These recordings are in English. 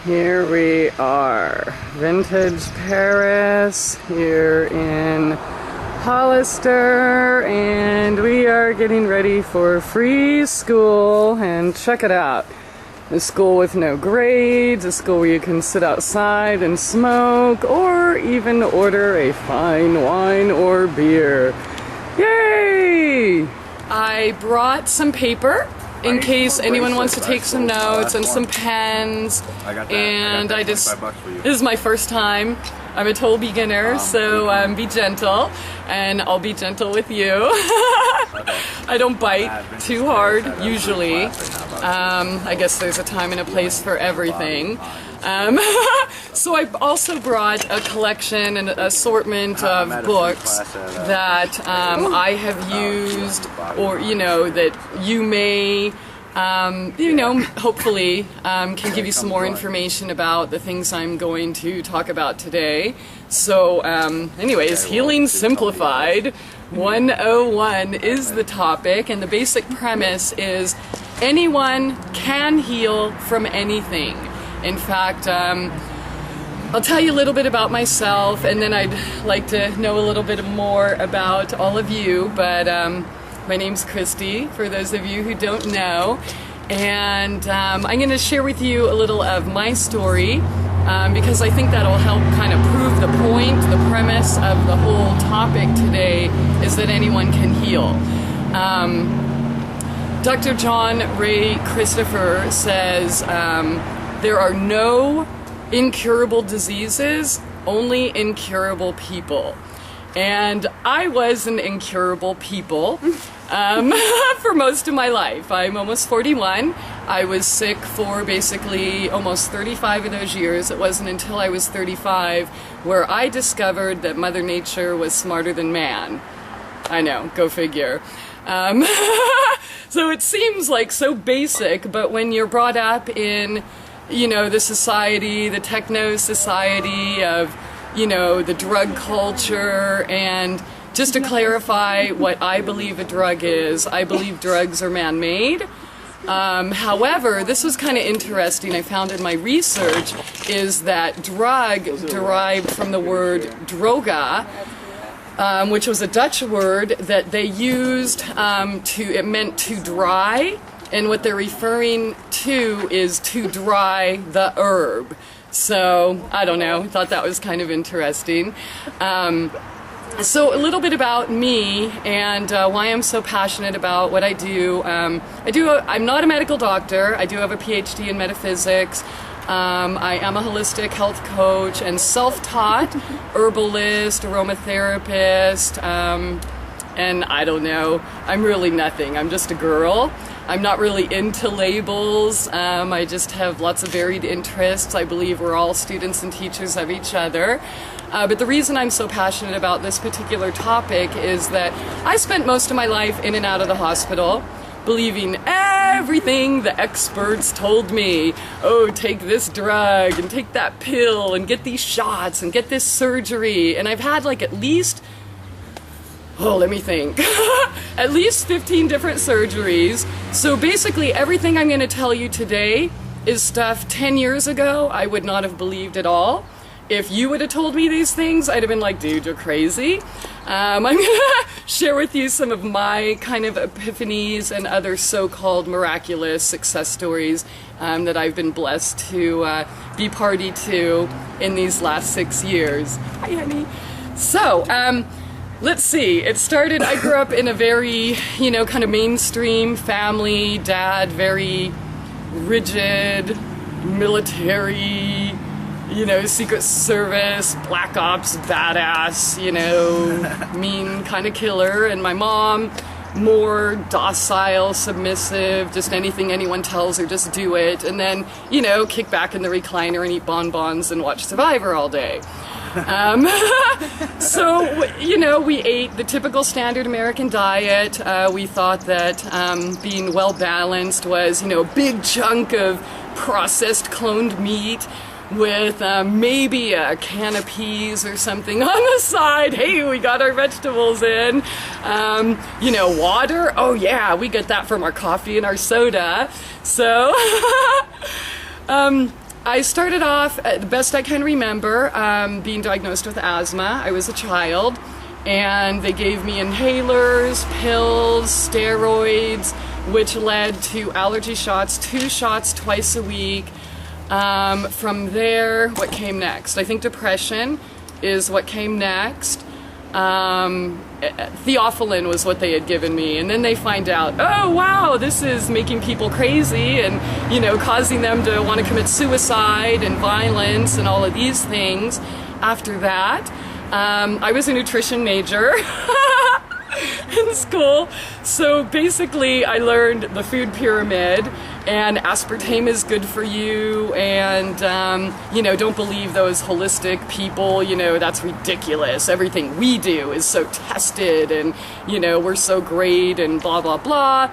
Here we are, vintage Paris, here in Hollister, and we are getting ready for free school. And check it out, a school with no grades, a school where you can sit outside and smoke, or even order a fine wine or beer. Yay! I brought some paper in case anyone wants to take some notes, and some pens. And I just, this is my first time. I'm a total beginner, so be gentle, and I'll be gentle with you. I don't bite too hard, usually. I guess there's a time and a place for everything. So I also brought a collection and assortment of books that I have used, or that you may hopefully can give you some more information about the things I'm going to talk about today. So anyways, Healing Simplified 101 is the topic, and the basic premise is anyone can heal from anything. In fact, I'll tell you a little bit about myself, and then I'd like to know a little bit more about all of you. But my name's Christie, for those of you who don't know, and I'm going to share with you a little of my story, because I think that'll help kind of prove the point, the premise of the whole topic today is that anyone can heal. Dr. John Ray Christopher says there are no incurable diseases, only incurable people. And I was an incurable people for most of my life. I'm almost 41. I was sick for basically almost 35 of those years. It wasn't until I was 35 where I discovered that Mother Nature was smarter than man. I know, go figure. So it seems like so basic, but when you're brought up in the society, the techno society of, the drug culture, and just to clarify what I believe a drug is, I believe drugs are man-made. However, this was kind of interesting, I found in my research, is that drug derived from the word droga, which was a Dutch word that they used it meant to dry. And what they're referring to is to dry the herb. So, I don't know, I thought that was kind of interesting. So a little bit about me and why I'm so passionate about what I do. I'm not a medical doctor. I do have a PhD in metaphysics. I am a holistic health coach and self-taught herbalist, aromatherapist, and I don't know, I'm really nothing. I'm just a girl. I'm not really into labels. I just have lots of varied interests. I believe we're all students and teachers of each other. But the reason I'm so passionate about this particular topic is that I spent most of my life in and out of the hospital, believing everything the experts told me. Oh, take this drug and take that pill and get these shots and get this surgery. And I've had like at least, let me think, at least 15 different surgeries. So basically everything I'm going to tell you today is stuff 10 years ago I would not have believed at all. If you would have told me these things, I'd have been like, dude, you're crazy. I'm going to share with you some of my kind of epiphanies and other so-called miraculous success stories that I've been blessed to be party to in these last 6 years. Hi, honey. So, let's see. It started, I grew up in a very, kind of mainstream family. Dad, very rigid, military, Secret Service, Black Ops, badass, mean kind of killer. And my mom, more docile, submissive, just anything anyone tells her, just do it. And then, kick back in the recliner and eat bonbons and watch Survivor all day. So, we ate the typical standard American diet. We thought that being well-balanced was, a big chunk of processed cloned meat with maybe a can of peas or something on the side. Hey, we got our vegetables in. Water. Oh yeah, we get that from our coffee and our soda. So, I started off, the best I can remember, being diagnosed with asthma. I was a child, and they gave me inhalers, pills, steroids, which led to allergy shots, 2 shots twice a week. From there, what came next? I think depression is what came next. Theophylline was what they had given me, and then they find out, oh wow, this is making people crazy and, you know, causing them to want to commit suicide and violence and all of these things. After that, I was a nutrition major in school, so basically I learned the food pyramid, and aspartame is good for you, and you know, don't believe those holistic people, you know, that's ridiculous. Everything we do is so tested, and you know, we're so great, and blah blah blah.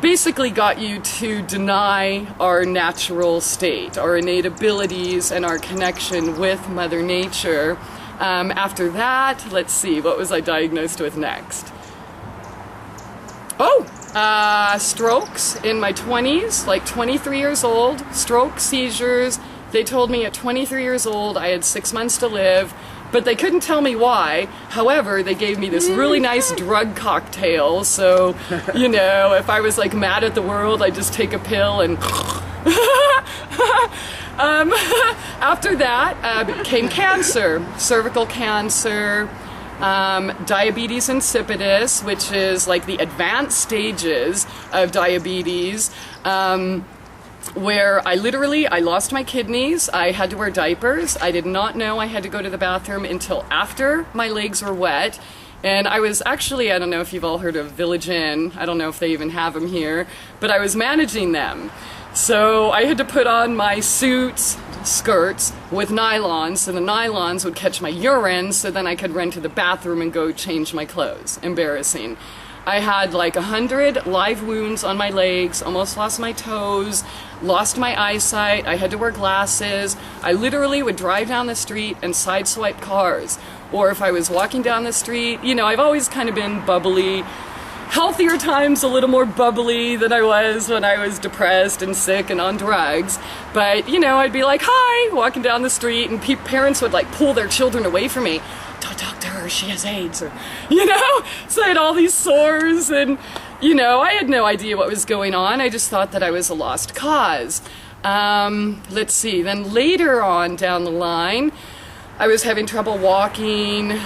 Basically got you to deny our natural state, our innate abilities, and our connection with Mother Nature. After that, let's see, what was I diagnosed with next? Strokes in my 20s, like 23 years old, stroke, seizures. They told me at 23 years old I had 6 months to live, but they couldn't tell me why. However, they gave me this really nice drug cocktail, so, you know, if I was like mad at the world, I'd just take a pill and after that came cancer, cervical cancer, diabetes insipidus, which is like the advanced stages of diabetes, where I lost my kidneys. I had to wear diapers. I did not know I had to go to the bathroom until after my legs were wet. And I was actually, I don't know if you've all heard of Village Inn. I don't know if they even have them here, but I was managing them. So I had to put on my suits, skirts with nylons, so the nylons would catch my urine, so then I could run to the bathroom and go change my clothes. Embarrassing. I had like 100 live wounds on my legs, almost lost my toes, lost my eyesight, I had to wear glasses. I literally would drive down the street and sideswipe cars. Or if I was walking down the street, you know, I've always kind of been bubbly. Healthier times, a little more bubbly than I was when I was depressed and sick and on drugs. But, you know, I'd be like, hi, walking down the street, and parents would like pull their children away from me. Don't talk to her, she has AIDS, or, you know? So I had all these sores, and, you know, I had no idea what was going on. I just thought that I was a lost cause. Let's see, then later on down the line, I was having trouble walking,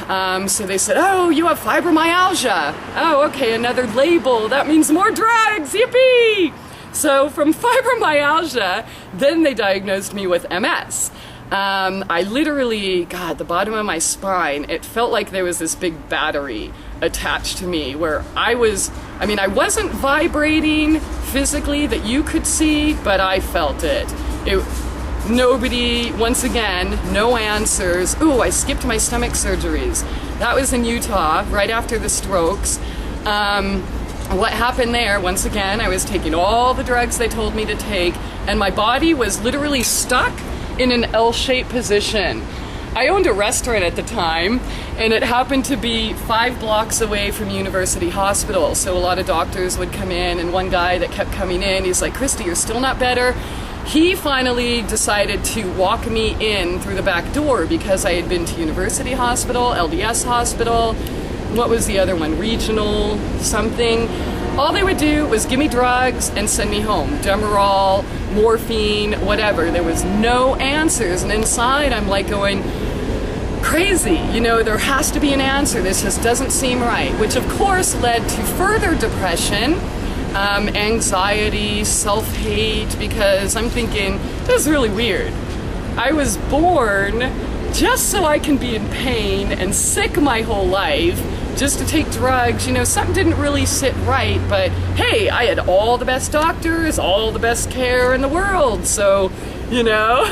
so they said, oh, you have fibromyalgia. Oh, okay, another label. That means more drugs, yippee! So from fibromyalgia, then they diagnosed me with MS. I literally, God, the bottom of my spine, it felt like there was this big battery attached to me where I wasn't vibrating physically that you could see, but I felt it. Nobody, once again, no answers. Ooh, I skipped my stomach surgeries. That was in Utah, right after the strokes. What happened there, once again, I was taking all the drugs they told me to take, and my body was literally stuck in an L-shaped position. I owned a restaurant at the time, and it happened to be 5 blocks away from University Hospital, so a lot of doctors would come in, and one guy that kept coming in, he's like, Christy, you're still not better? He finally decided to walk me in through the back door because I had been to University Hospital, LDS Hospital, what was the other one, Regional something. All they would do was give me drugs and send me home. Demerol, morphine, whatever. There was no answers, and inside I'm like going, crazy, you know, there has to be an answer. This just doesn't seem right, which of course led to further depression, anxiety, self-hate, because I'm thinking, this is really weird. I was born just so I can be in pain and sick my whole life, just to take drugs. You know, something didn't really sit right, but hey, I had all the best doctors, all the best care in the world, so, you know,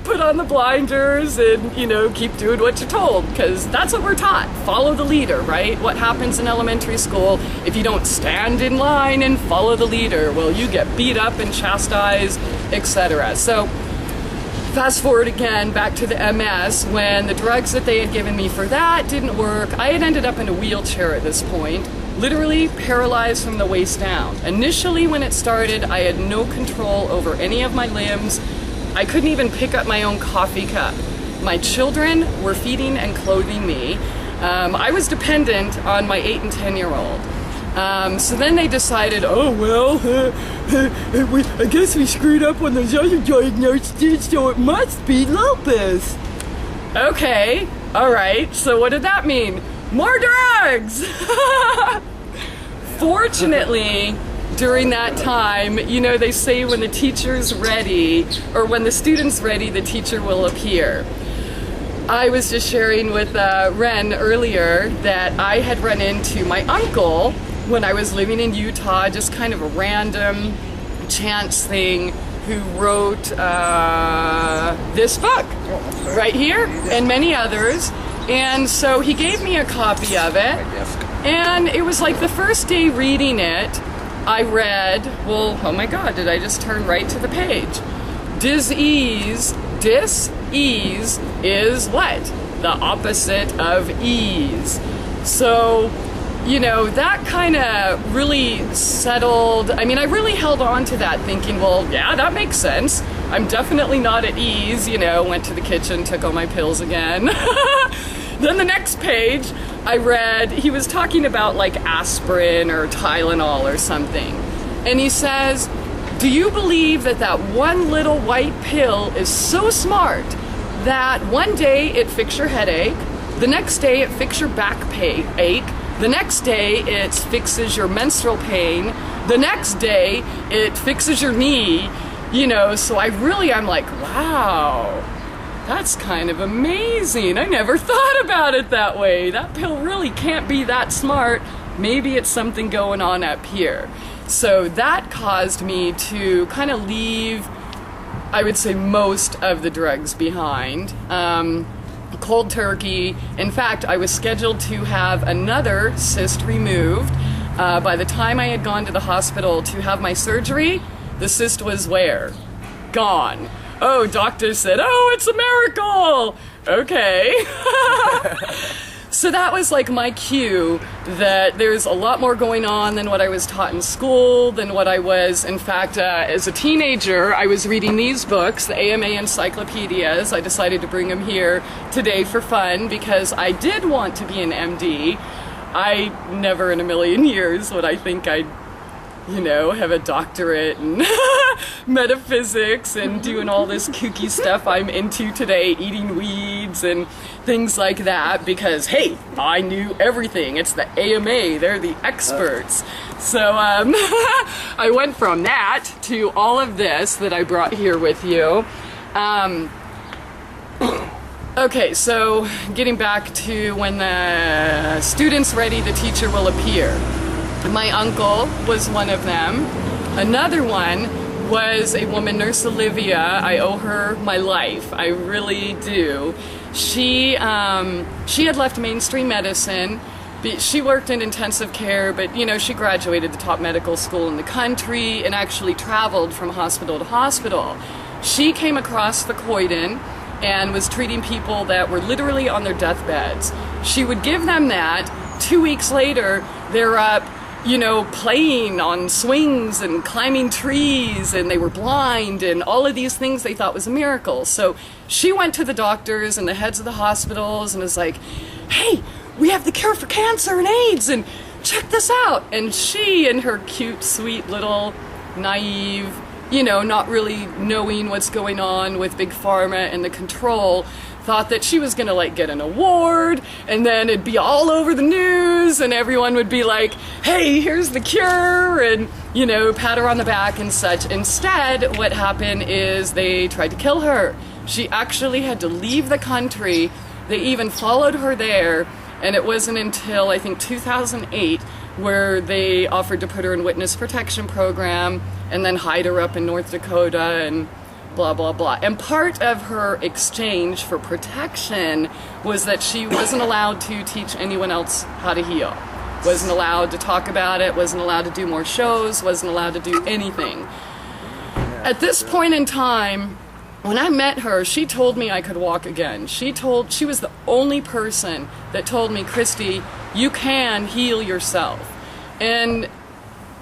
put on the blinders and, you know, keep doing what you're told, because that's what we're taught. Follow the leader, right? What happens in elementary school if you don't stand in line and follow the leader? Well, you get beat up and chastised, etc. So fast forward again back to the MS, when the drugs that they had given me for that didn't work. I had ended up in a wheelchair at this point, literally paralyzed from the waist down. Initially when it started, I had no control over any of my limbs. I couldn't even pick up my own coffee cup. My children were feeding and clothing me. I was dependent on my 8 and 10-year-old. So then they decided, oh well, I guess we screwed up on those other diagnoses, so it must be lupus. Okay, alright, so what did that mean? More drugs! Fortunately, during that time, you know, they say when the teacher's ready, or when the student's ready, the teacher will appear. I was just sharing with Ren earlier that I had run into my uncle when I was living in Utah, just kind of a random chance thing, who wrote this book right here and many others. And so he gave me a copy of it, and it was like the first day reading it, I read, well, oh my God, did I just turn right to the page? Dis-ease is what? The opposite of ease. So, you know, that kind of really settled. I mean, I really held on to that thinking, well, yeah, that makes sense. I'm definitely not at ease, you know, went to the kitchen, took all my pills again. Then the next page, I read, he was talking about like aspirin or Tylenol or something. And he says, do you believe that that one little white pill is so smart that one day it fixes your headache, the next day it fixes your back ache, the next day it fixes your menstrual pain, the next day it fixes your knee, you know, so I'm like, wow, that's kind of amazing. I never thought about it that way. That pill really can't be that smart. Maybe it's something going on up here. So that caused me to kind of leave, I would say, most of the drugs behind. Cold turkey. In fact, I was scheduled to have another cyst removed. By the time I had gone to the hospital to have my surgery, the cyst was where? Gone. Oh, doctor said, oh, it's a miracle! Okay. So that was like my cue that there's a lot more going on than what I was taught in school, than what I was, in fact, as a teenager, I was reading these books, the AMA encyclopedias. I decided to bring them here today for fun because I did want to be an MD. I never in a million years would I think I'd, you know, have a doctorate in metaphysics and doing all this kooky stuff I'm into today, eating weeds and things like that, because hey, I knew everything. It's the AMA, they're the experts. So I went from that to all of this that I brought here with you. Okay, so getting back to when the student's ready, the teacher will appear. My uncle was one of them. Another one was a woman, Nurse Olivia. I owe her my life. I really do. She had left mainstream medicine. She worked in intensive care, but you know, she graduated the top medical school in the country and actually traveled from hospital to hospital. She came across the Croydon and was treating people that were literally on their deathbeds. She would give them that. 2 weeks later, they're up, you know, playing on swings and climbing trees, and they were blind, and all of these things they thought was a miracle. So she went to the doctors and the heads of the hospitals and was like, hey, we have the cure for cancer and AIDS, and check this out. And she, in her cute, sweet little naive, you know, not really knowing what's going on with Big Pharma and the control, thought that she was gonna like get an award, and then it'd be all over the news and everyone would be like, hey, here's the cure, and you know, pat her on the back and such. Instead, what happened is they tried to kill her. She actually had to leave the country. They even followed her there, and it wasn't until I think 2008 where they offered to put her in witness protection program and then hide her up in North Dakota and blah, blah, blah. And part of her exchange for protection was that she wasn't allowed to teach anyone else how to heal. Wasn't allowed to talk about it, wasn't allowed to do more shows, wasn't allowed to do anything. At this point in time, when I met her, she told me I could walk again. She was the only person that told me, Christie, you can heal yourself. And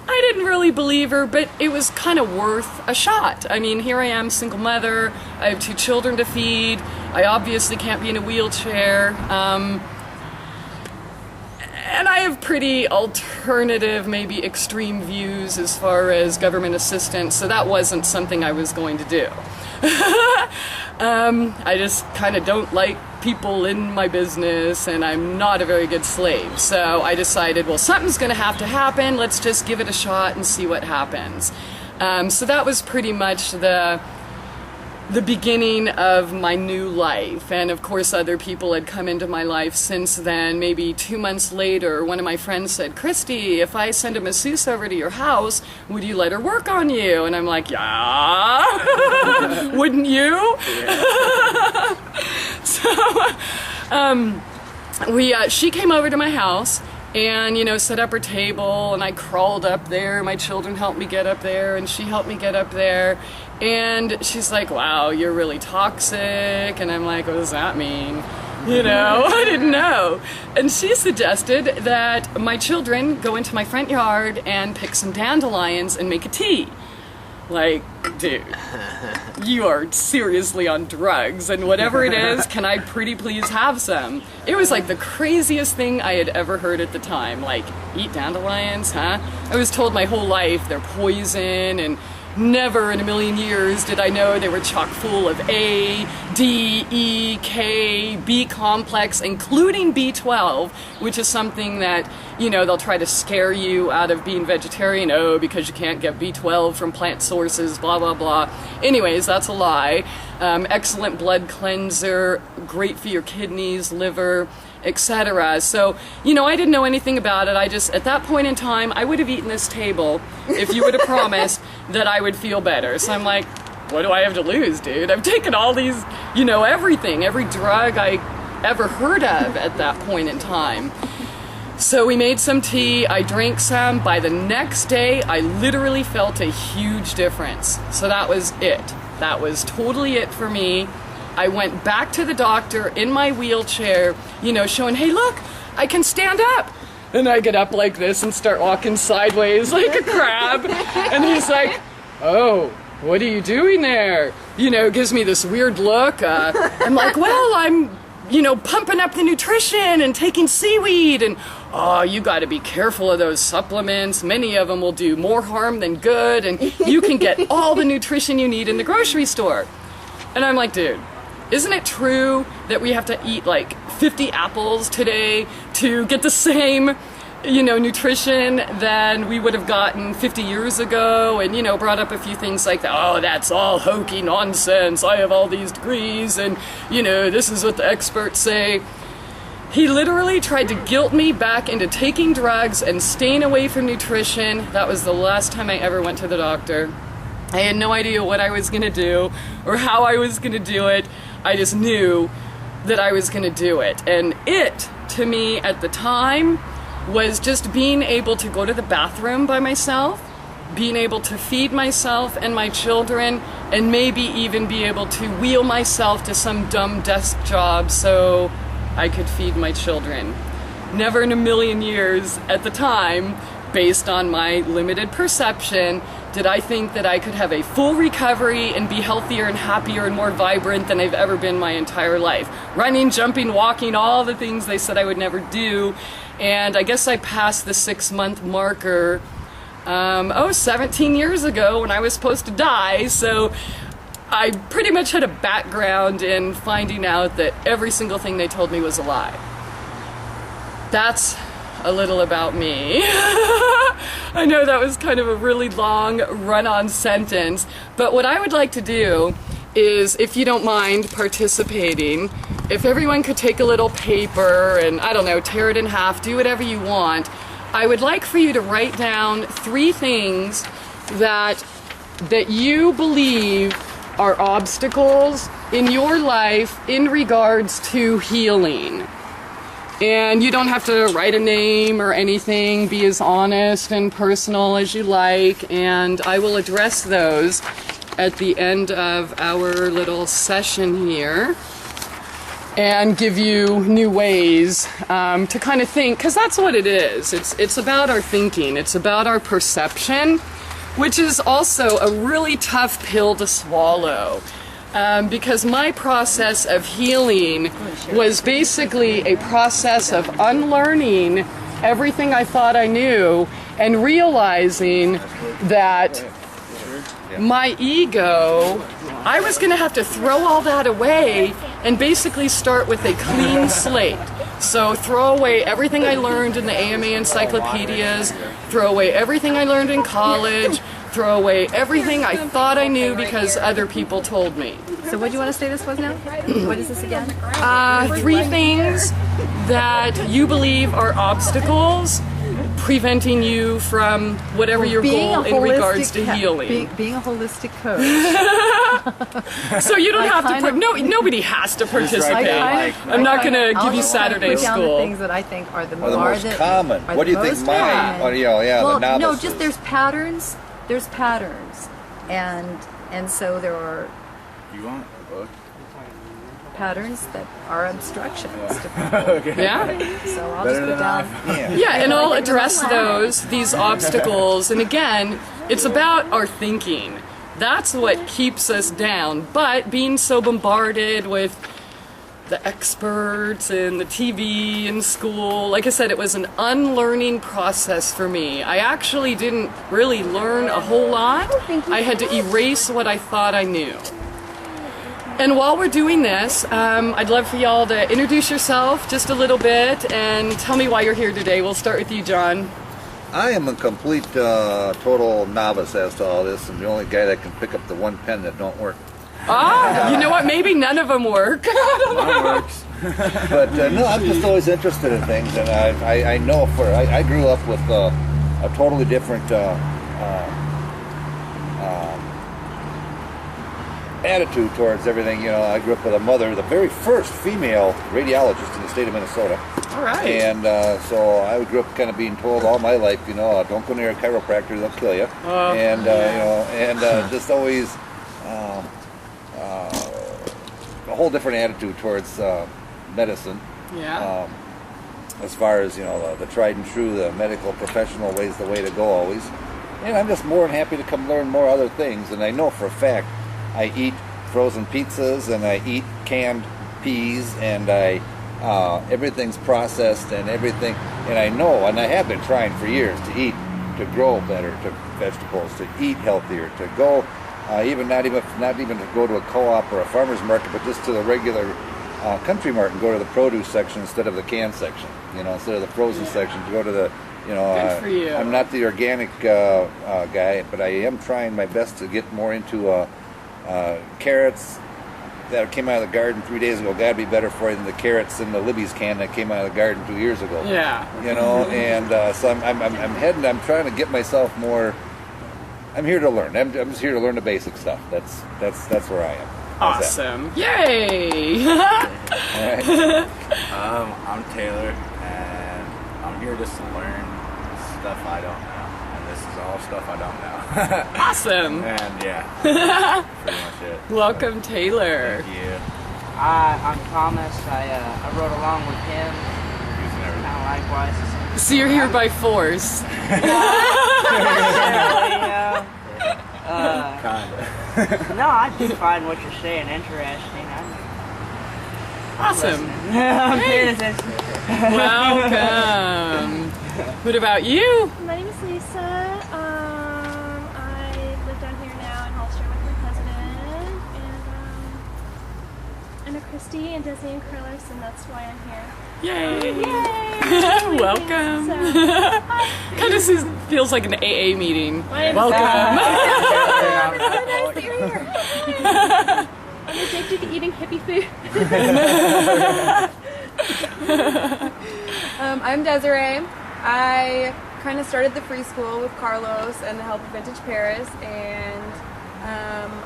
I didn't really believe her, but it was kind of worth a shot. I mean, here I am, single mother, I have 2 children to feed, I obviously can't be in a wheelchair, and I have pretty alternative, maybe extreme views as far as government assistance, so that wasn't something I was going to do. I just kind of don't like people in my business, and I'm not a very good slave. So I decided, well, something's going to happen. Let's just give it a shot and see what happens. So that was pretty much the beginning of my new life. And of course, other people had come into my life since then. Maybe 2 months later, one of my friends said, Christie, if I send a masseuse over to your house, would you let her work on you? And I'm like, yeah, wouldn't you? Yeah. So she came over to my house and, you know, set up her table, and I crawled up there. My children helped me get up there, and she helped me get up there. And she's like, wow, you're really toxic. And I'm like, what does that mean? You know, I didn't know. And she suggested that my children go into my front yard and pick some dandelions and make a tea. Like, dude, you are seriously on drugs, and whatever it is, can I pretty please have some? It was like the craziest thing I had ever heard at the time. Like, eat dandelions, huh? I was told my whole life they're poison, and never in a million years did I know they were chock full of A, D, E, K, B complex, including B12, which is something that, you know, they'll try to scare you out of being vegetarian. Oh, because you can't get B12 from plant sources, blah, blah, blah. Anyways, that's a lie. Excellent blood cleanser, great for your kidneys, liver, etc. So, you know, I didn't know anything about it. I just, at that point in time, I would have eaten this table if you would have promised that I would feel better. So I'm like, what do I have to lose, dude? I've taken all these, you know, everything, every drug I ever heard of at that point in time. So we made some tea, I drank some. By the next day, I literally felt a huge difference. So that was it. That was totally it for me. I went back to the doctor in my wheelchair, you know, showing, hey, look, I can stand up. And I get up like this and start walking sideways like a crab. And he's like, oh, what are you doing there? You know, gives me this weird look. I'm like, well, I'm, you know, pumping up the nutrition and taking seaweed. And, oh, you got to be careful of those supplements. Many of them will do more harm than good. And you can get all the nutrition you need in the grocery store. And I'm like, dude, isn't it true that we have to eat like 50 apples today to get the same, you know, nutrition than we would have gotten 50 years ago? And, you know, brought up a few things like that. Oh, that's all hokey nonsense. I have all these degrees and, you know, this is what the experts say. He literally tried to guilt me back into taking drugs and staying away from nutrition. That was the last time I ever went to the doctor. I had no idea what I was going to do or how I was going to do it. I just knew that I was going to do it. And it, to me at the time, was just being able to go to the bathroom by myself, being able to feed myself and my children, and maybe even be able to wheel myself to some dumb desk job so I could feed my children. Never in a million years at the time, based on my limited perception, did I think that I could have a full recovery and be healthier and happier and more vibrant than I've ever been my entire life. Running, jumping, walking, all the things they said I would never do. And I guess I passed the 6-month marker, 17 years ago when I was supposed to die. So I pretty much had a background in finding out that every single thing they told me was a lie. That's a little about me. I know that was kind of a really long run-on sentence, but what I would like to do is, if you don't mind participating, if everyone could take a little paper and, I don't know, tear it in half, do whatever you want, I would like for you to write down 3 things that you believe are obstacles in your life in regards to healing. And you don't have to write a name or anything, be as honest and personal as you like, and I will address those at the end of our little session here. and give you new ways to kind of think, because that's what it is. It's about our thinking. It's about our perception, which is also a really tough pill to swallow. Because my process of healing was basically a process of unlearning everything I thought I knew and realizing that my ego, I was going to have to throw all that away and basically start with a clean slate. So throw away everything I learned in the AMA encyclopedias, throw away everything I learned in college, throw away everything I thought I knew because other people told me. So what do you want to say this was now? What is this again? 3 things that you believe are obstacles preventing you from whatever your goal in regards to healing. Being a holistic coach. So you don't have to, nobody has to participate. I'm not going to give you Saturday school. school. The things that I think are the most common. What do you think mine? Well, the novices. no, just there's patterns. There's patterns, and so there are patterns that are obstructions. Okay. Yeah. So I'll just put down. Yeah, and I'll address these obstacles. And again, it's about our thinking. That's what keeps us down. But being so bombarded with the experts and the TV and school, like I said, it was an unlearning process for me. I actually didn't really learn a whole lot. I had to erase what I thought I knew. And while we're doing this, I'd love for y'all to introduce yourself just a little bit and tell me why you're here today. We'll start with you, John. I am a complete, total novice as to all this, and the only guy that can pick up the one pen that don't work. You know what? Maybe none of them work. Mine works. But no, I'm just always interested in things, and I know I grew up with a totally different attitude towards everything. You know, I grew up with a mother, the very first female radiologist in the state of Minnesota. All right. And so I grew up kind of being told all my life, don't go near a chiropractor, they'll kill you. Just always a whole different attitude towards medicine. Yeah. As far as, the tried and true, the medical professional way's the way to go always. And I'm just more than happy to come learn more other things. And I know for a fact I eat frozen pizzas and I eat canned peas and everything's processed and everything. And I know, and I have been trying for years to grow better to vegetables, to eat healthier, to go not even to go to a co-op or a farmer's market, but just to the regular country market and go to the produce section instead of the canned section. Instead of the frozen section, to go to the Good for you. I'm not the organic guy, but I am trying my best to get more into carrots that came out of the garden 3 days ago. Gotta be better for you than the carrots in the Libby's can that came out of the garden 2 years ago. Yeah. And so I'm trying to get myself more. I'm here to learn. I'm just here to learn the basic stuff. That's where I am. Awesome. Yay! All right. I'm Taylor, and I'm here just to learn stuff I don't know. And this is all stuff I don't know. Awesome. And yeah, pretty much it. Welcome, Taylor. Thank you. I'm Thomas. I rode along with him. Kind of likewise. So you're here by force. No, I do find what you're saying interesting. Awesome. I'm paying attention. Welcome. What about you? My name is Lisa. I live down here now in Holster with my husband. And I'm a Christie and Disney and Curlers, and that's why I'm here. Yay! Yay! Welcome. Kind of feels like an AA meeting. Welcome. Welcome. It's so nice that you're here. I'm addicted to eating hippie food. I'm Desiree. I kind of started the free school with Carlos and the help of Vintage Paris, and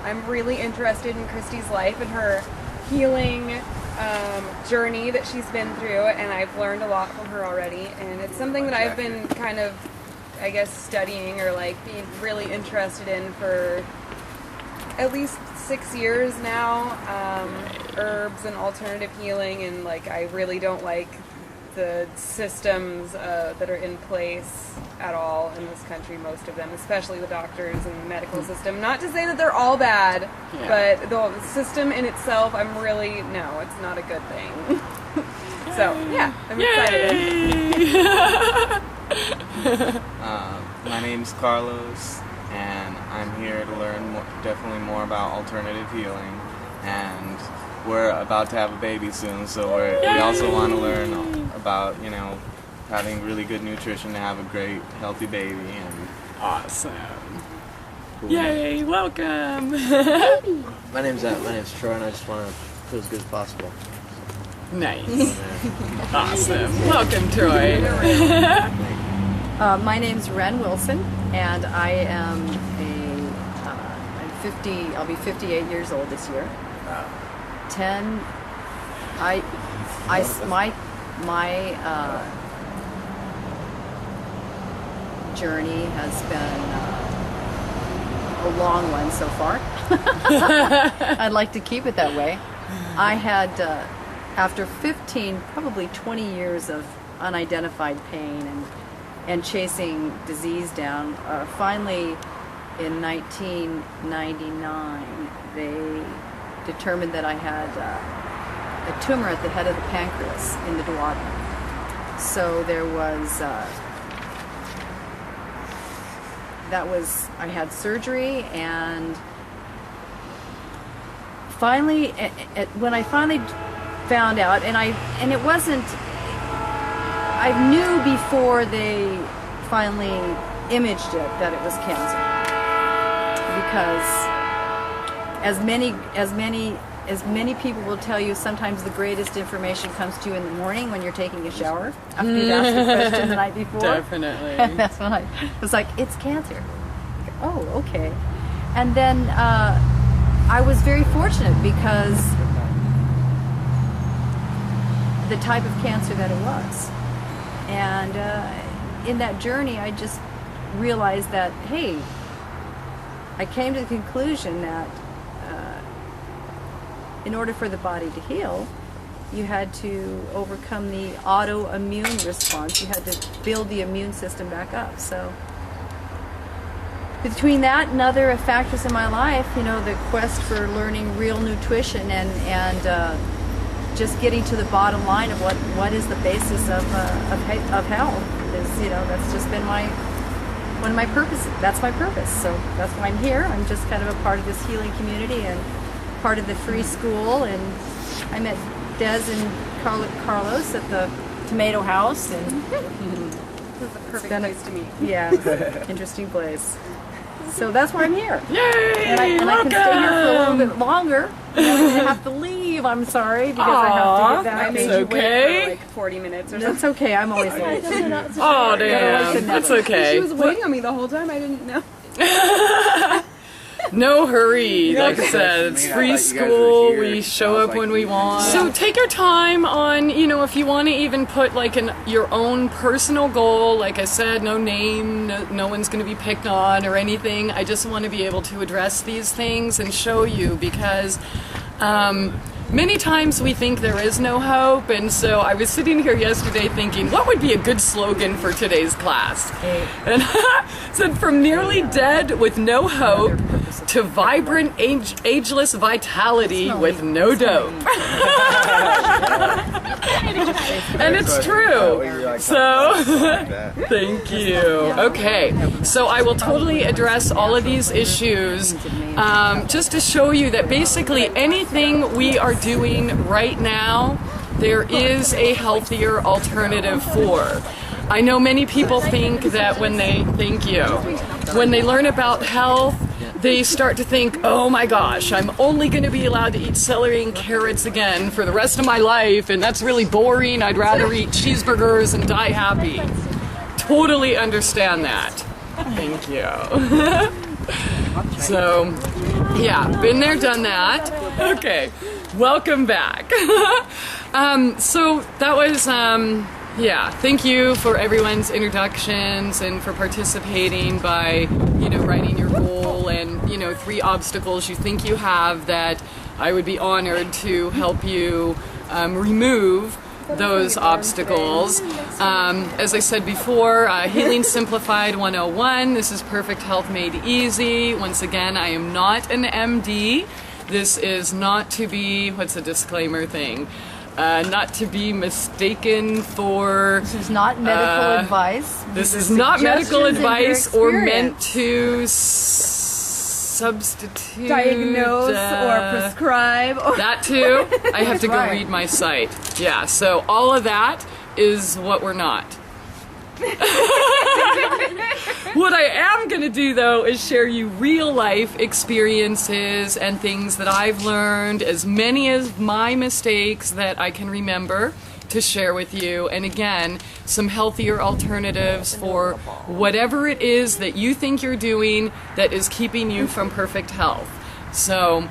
I'm really interested in Christie's life and her healing journey that she's been through, and I've learned a lot from her already, and it's something that I've been kind of, I guess, studying or like being really interested in for at least 6 years now, herbs and alternative healing, and like I really don't like the systems that are in place at all in this country, most of them, especially the doctors and the medical system. Not to say that they're all bad, but the system in itself, it's not a good thing. So, yeah, I'm excited. My name's Carlos, and I'm here to learn definitely more about alternative healing. And we're about to have a baby soon, so we also want to learn about, having really good nutrition to have a great, healthy baby. And Awesome. Cool. Yay, welcome. My name's Troy, and I just want to feel as good as possible. Nice. Awesome. Welcome, Troy. My name's Ren Wilson, and I am I'm 50. I'll be 58 years old this year. My journey has been a long one so far. I'd like to keep it that way. I had, after 15, probably 20 years of unidentified pain and chasing disease down, finally in 1999, they determined that I had a tumor at the head of the pancreas in the duodenum. So there was, I had surgery, and finally, when I finally found out, and it wasn't, I knew before they finally imaged it that it was cancer, because as many people will tell you, sometimes the greatest information comes to you in the morning when you're taking a shower after you've asked a question the night before. Definitely. And that's when I was like, it's cancer. Oh, okay. And then I was very fortunate because the type of cancer that it was. And in that journey, I just realized that, hey, I came to the conclusion that in order for the body to heal, you had to overcome the autoimmune response. You had to build the immune system back up. So between that and other factors in my life, the quest for learning real nutrition and just getting to the bottom line of what is the basis of health is, that's just been one of my purposes. That's my purpose. So that's why I'm here. I'm just kind of a part of this healing community and part of the free school. And I met Des and Carlos at the Tomato House, and This is a perfect place to meet. yeah, interesting place. So that's why I'm here. Yay! And I can stay here for a little bit longer. And I'm going to have to leave. I'm sorry, because I have to get back. I made you wait for like 40 minutes or something. That's okay. I'm always late. Oh, damn. That's okay. She was waiting on me the whole time. I didn't know. No hurry. Like I said, it's free school. We show up when we want. So take your time on, if you want to even put like your own personal goal. Like I said, no name, no one's going to be picked on or anything. I just want to be able to address these things and show you, because many times we think there is no hope, and so I was sitting here yesterday thinking, what would be a good slogan for today's class? And said, from nearly dead with no hope to vibrant, ageless vitality with no dope. And it's true. So, thank you. Okay, so I will totally address all of these issues just to show you that basically anything we are doing right now, there is a healthier alternative for. I know many people think that when they learn about health, they start to think, oh my gosh, I'm only going to be allowed to eat celery and carrots again for the rest of my life, and that's really boring. I'd rather eat cheeseburgers and die happy. Totally understand that. Thank you. So, yeah, been there, done that. Okay, welcome back. So that was Yeah, thank you for everyone's introductions and for participating by, writing your goal and, 3 obstacles you think you have that I would be honored to help you remove those obstacles. As I said before, Healing Simplified 101. This is Perfect Health Made Easy. Once again, I am not an MD. This is not to be, what's a disclaimer thing? Not to be mistaken for... This is not medical advice. This is not medical advice or meant to substitute... Diagnose or prescribe. Or that too. I have to go right. read my site. Yeah, so all of that is what we're not. What I am going to do, though, is share you real life experiences and things that I've learned, as many as my mistakes that I can remember to share with you. And again, some healthier alternatives for whatever it is that you think you're doing that is keeping you from perfect health. So,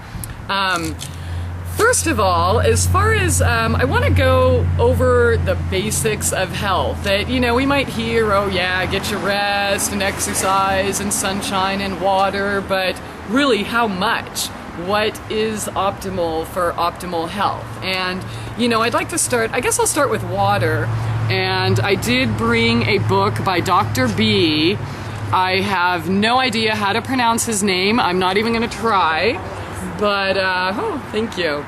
first of all, as far as, I want to go over the basics of health that, we might hear, oh yeah, get your rest and exercise and sunshine and water, but really how much? What is optimal for optimal health? And, I'd like to start, I guess I'll start with water. And I did bring a book by Dr. B. I have no idea how to pronounce his name. I'm not even going to try. But, oh, thank you.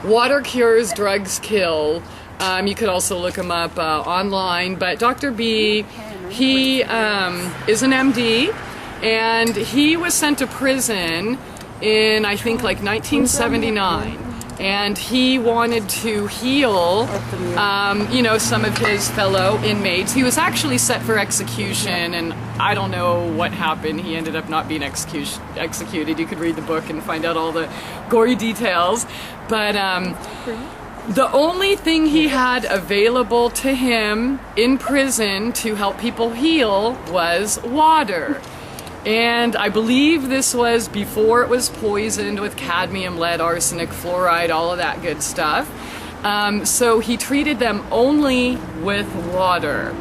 Water Cures, Drugs Kill. You could also look him up online. But Dr. B, he is an MD, and he was sent to prison in, I think, like 1979. And he wanted to heal, some of his fellow inmates. He was actually set for execution, and I don't know what happened. He ended up not being executed. You could read the book and find out all the gory details. But the only thing he had available to him in prison to help people heal was water. And I believe this was before it was poisoned with cadmium, lead, arsenic, fluoride, all of that good stuff. So he treated them only with water.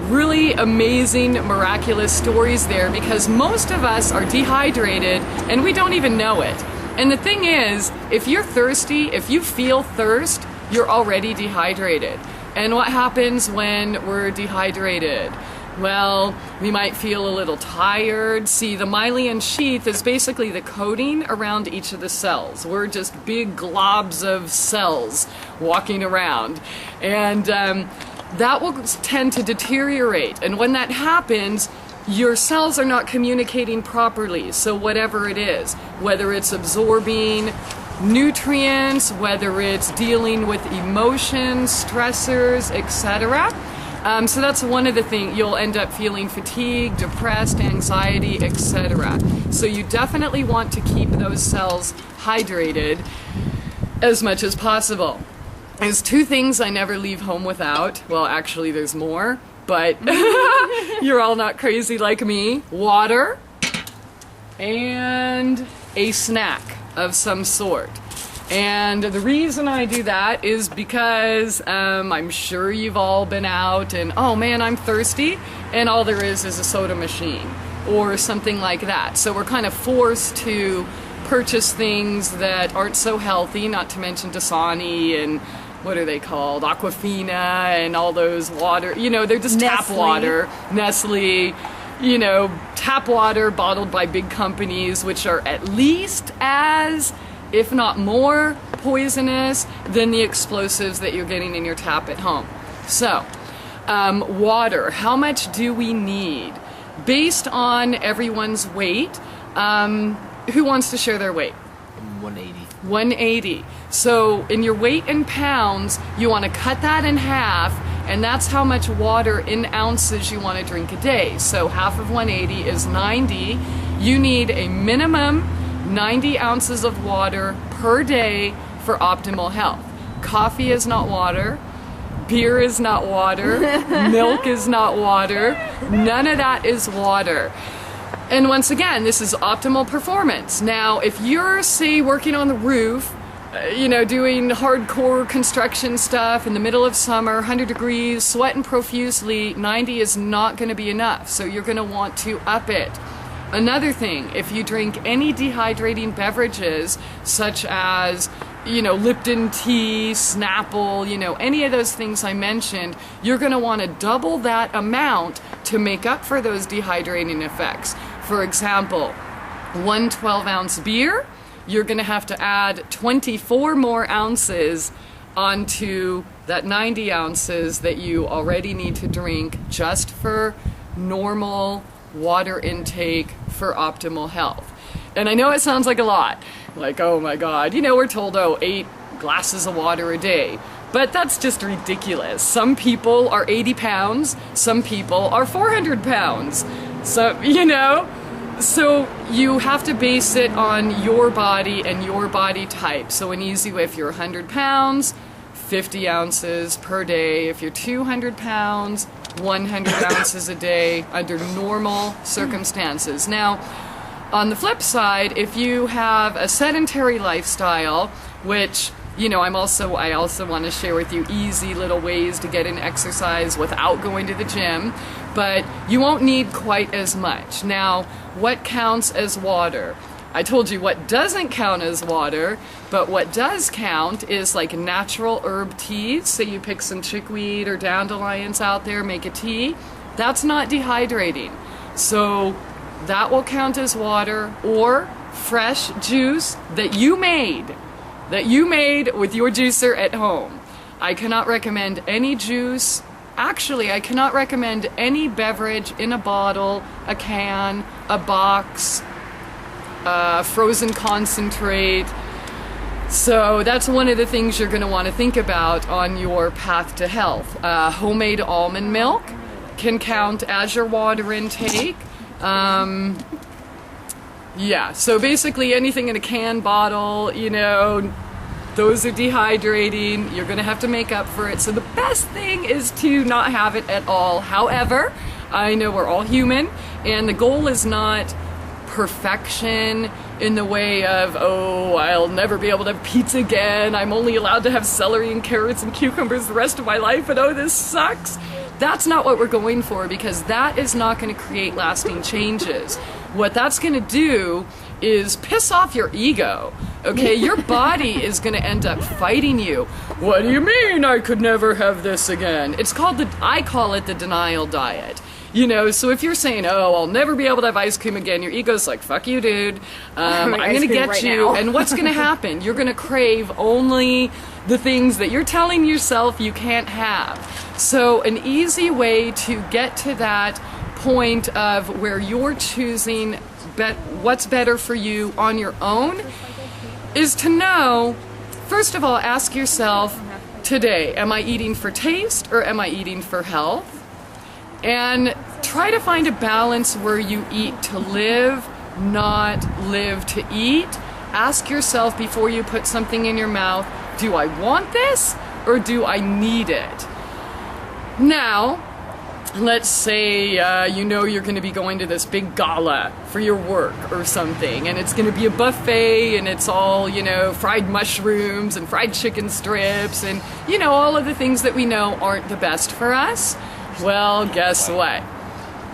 Really amazing, miraculous stories there, because most of us are dehydrated and we don't even know it. And the thing is, if you're thirsty, if you feel thirst, you're already dehydrated. And what happens when we're dehydrated? Well, we might feel a little tired. See, the myelin sheath is basically the coating around each of the cells. We're just big globs of cells walking around. And that will tend to deteriorate. And when that happens, your cells are not communicating properly. So whatever it is, whether it's absorbing nutrients, whether it's dealing with emotions, stressors, etc. So that's one of the things. You'll end up feeling fatigue, depressed, anxiety, etc. So you definitely want to keep those cells hydrated as much as possible. There's 2 things I never leave home without. Well, actually there's more, but you're all not crazy like me. Water and a snack of some sort. And the reason I do that is because I'm sure you've all been out and, oh man, I'm thirsty, and all there is a soda machine or something like that. So we're kind of forced to purchase things that aren't so healthy, not to mention Dasani and what are they called? Aquafina and all those water, they're just tap water. Nestle, tap water bottled by big companies, which are at least as, if not more, poisonous than the explosives that you're getting in your tap at home. So, water, how much do we need? Based on everyone's weight, who wants to share their weight? 180. 180. So in your weight in pounds, you want to cut that in half, and that's how much water in ounces you want to drink a day. So half of 180 is 90. You need a minimum 90 ounces of water per day for optimal health. Coffee is not water. Beer is not water. Milk is not water. None of that is water. And once again, this is optimal performance. Now, if you're, say, working on the roof, doing hardcore construction stuff in the middle of summer, 100 degrees, sweating profusely, 90 is not going to be enough. So you're going to want to up it. Another thing, if you drink any dehydrating beverages, such as, Lipton tea, Snapple, any of those things I mentioned, you're going to want to double that amount to make up for those dehydrating effects. For example, 1 12-ounce beer, you're going to have to add 24 more ounces onto that 90 ounces that you already need to drink just for normal water intake for optimal health. And I know it sounds like a lot, like, oh my God, we're told, 8 glasses of water a day. But that's just ridiculous. Some people are 80 pounds, some people are 400 pounds. So, so you have to base it on your body and your body type. So an easy way, if you're 100 pounds, 50 ounces per day. If you're 200 pounds, 100 ounces a day under normal circumstances. Now, on the flip side, if you have a sedentary lifestyle, which, I also want to share with you easy little ways to get in exercise without going to the gym, but you won't need quite as much. Now, what counts as water? I told you what doesn't count as water, but what does count is like natural herb teas. Say you pick some chickweed or dandelions out there, make a tea. That's not dehydrating. So that will count as water, or fresh juice that you made with your juicer at home. I cannot recommend any juice. Actually, I cannot recommend any beverage in a bottle, a can, a box, frozen concentrate. So that's one of the things you're going to want to think about on your path to health. Homemade almond milk can count as your water intake. So basically anything in a can, bottle, those are dehydrating. You're going to have to make up for it. So the best thing is to not have it at all. However, I know we're all human, and the goal is not perfection in the way of, I'll never be able to have pizza again. I'm only allowed to have celery and carrots and cucumbers the rest of my life, and this sucks. That's not what we're going for, because that is not going to create lasting changes. What that's going to do is piss off your ego. Okay, your body is going to end up fighting you. What do you mean I could never have this again? I call it the denial diet. So if you're saying, I'll never be able to have ice cream again, your ego's like, fuck you, dude. I'm going to get you. And what's going to happen? You're going to crave only the things that you're telling yourself you can't have. So an easy way to get to that point of where you're choosing what's better for you on your own is to know, first of all, ask yourself today, am I eating for taste or am I eating for health? And try to find a balance where you eat to live, not live to eat. Ask yourself before you put something in your mouth, do I want this or do I need it? Now, let's say you're going to be going to this big gala for your work or something, and it's going to be a buffet, and it's all, fried mushrooms and fried chicken strips and, all of the things that we know aren't the best for us. Well, guess what?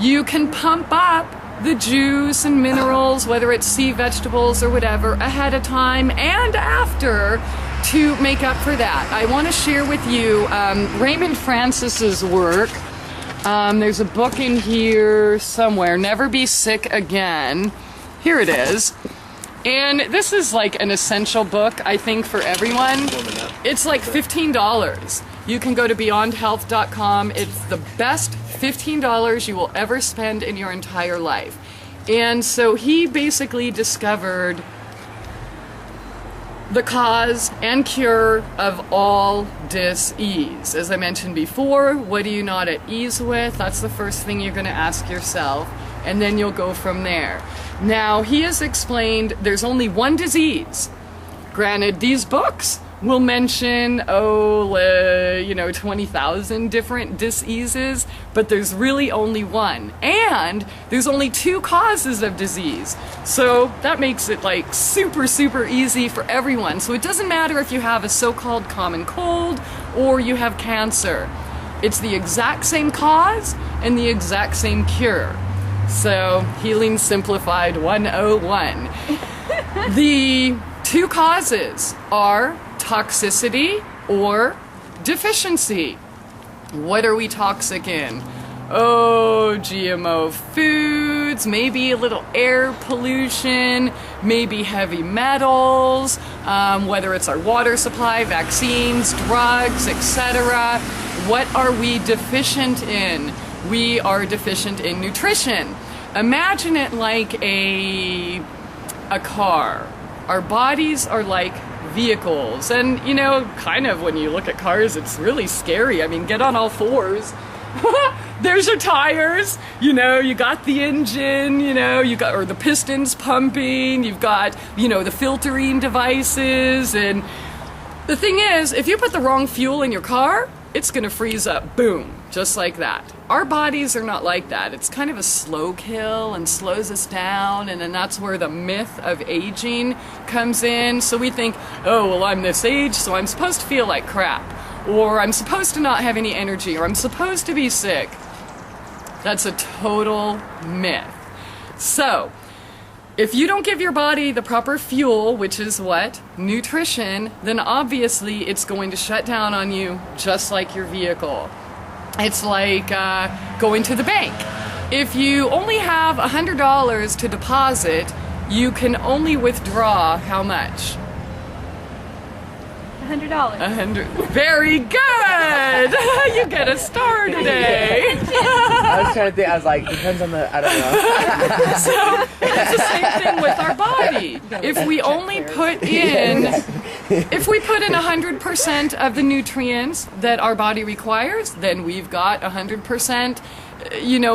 You can pump up the juice and minerals, whether it's sea vegetables or whatever, ahead of time and after to make up for that. I want to share with you Raymond Francis's work. There's a book in here somewhere, Never Be Sick Again. Here it is. And this is like an essential book, I think, for everyone. It's like $15. You can go to beyondhealth.com. It's the best $15 you will ever spend in your entire life. And so he basically discovered the cause and cure of all dis-ease. As I mentioned before, what are you not at ease with? That's the first thing you're going to ask yourself, and then you'll go from there. Now, he has explained there's only one disease. Granted, these books will mention, 20,000 different diseases, but there's really only one. And there's only 2 causes of disease. So that makes it like super, super easy for everyone. So it doesn't matter if you have a so-called common cold or you have cancer. It's the exact same cause and the exact same cure. So, Healing Simplified 101. The 2 causes are toxicity or deficiency. What are we toxic in? Oh, GMO foods, maybe a little air pollution, maybe heavy metals, whether it's our water supply, vaccines, drugs, etc. What are we deficient in? We are deficient in nutrition. Imagine it like a car. Our bodies are like vehicles. And, kind of when you look at cars, it's really scary. I mean, get on all 4s. There's your tires, you got the engine, or the pistons pumping, you've got, the filtering devices. And the thing is, if you put the wrong fuel in your car, it's going to freeze up, boom, just like that. Our bodies are not like that. It's kind of a slow kill and slows us down, and then that's where the myth of aging comes in. So we think, oh, well, I'm this age, so I'm supposed to feel like crap, or I'm supposed to not have any energy, or I'm supposed to be sick. That's a total myth. So, if you don't give your body the proper fuel, which is what? Nutrition, then obviously it's going to shut down on you just like your vehicle. It's like going to the bank. If you only have $100 to deposit, you can only withdraw how much? $100. 100. Very good! You get a star today. I was trying to think. I was like, depends on the. I don't know. So it's the same thing with our body. If we only put in, if we put in 100% of the nutrients that our body requires, then we've got 100%,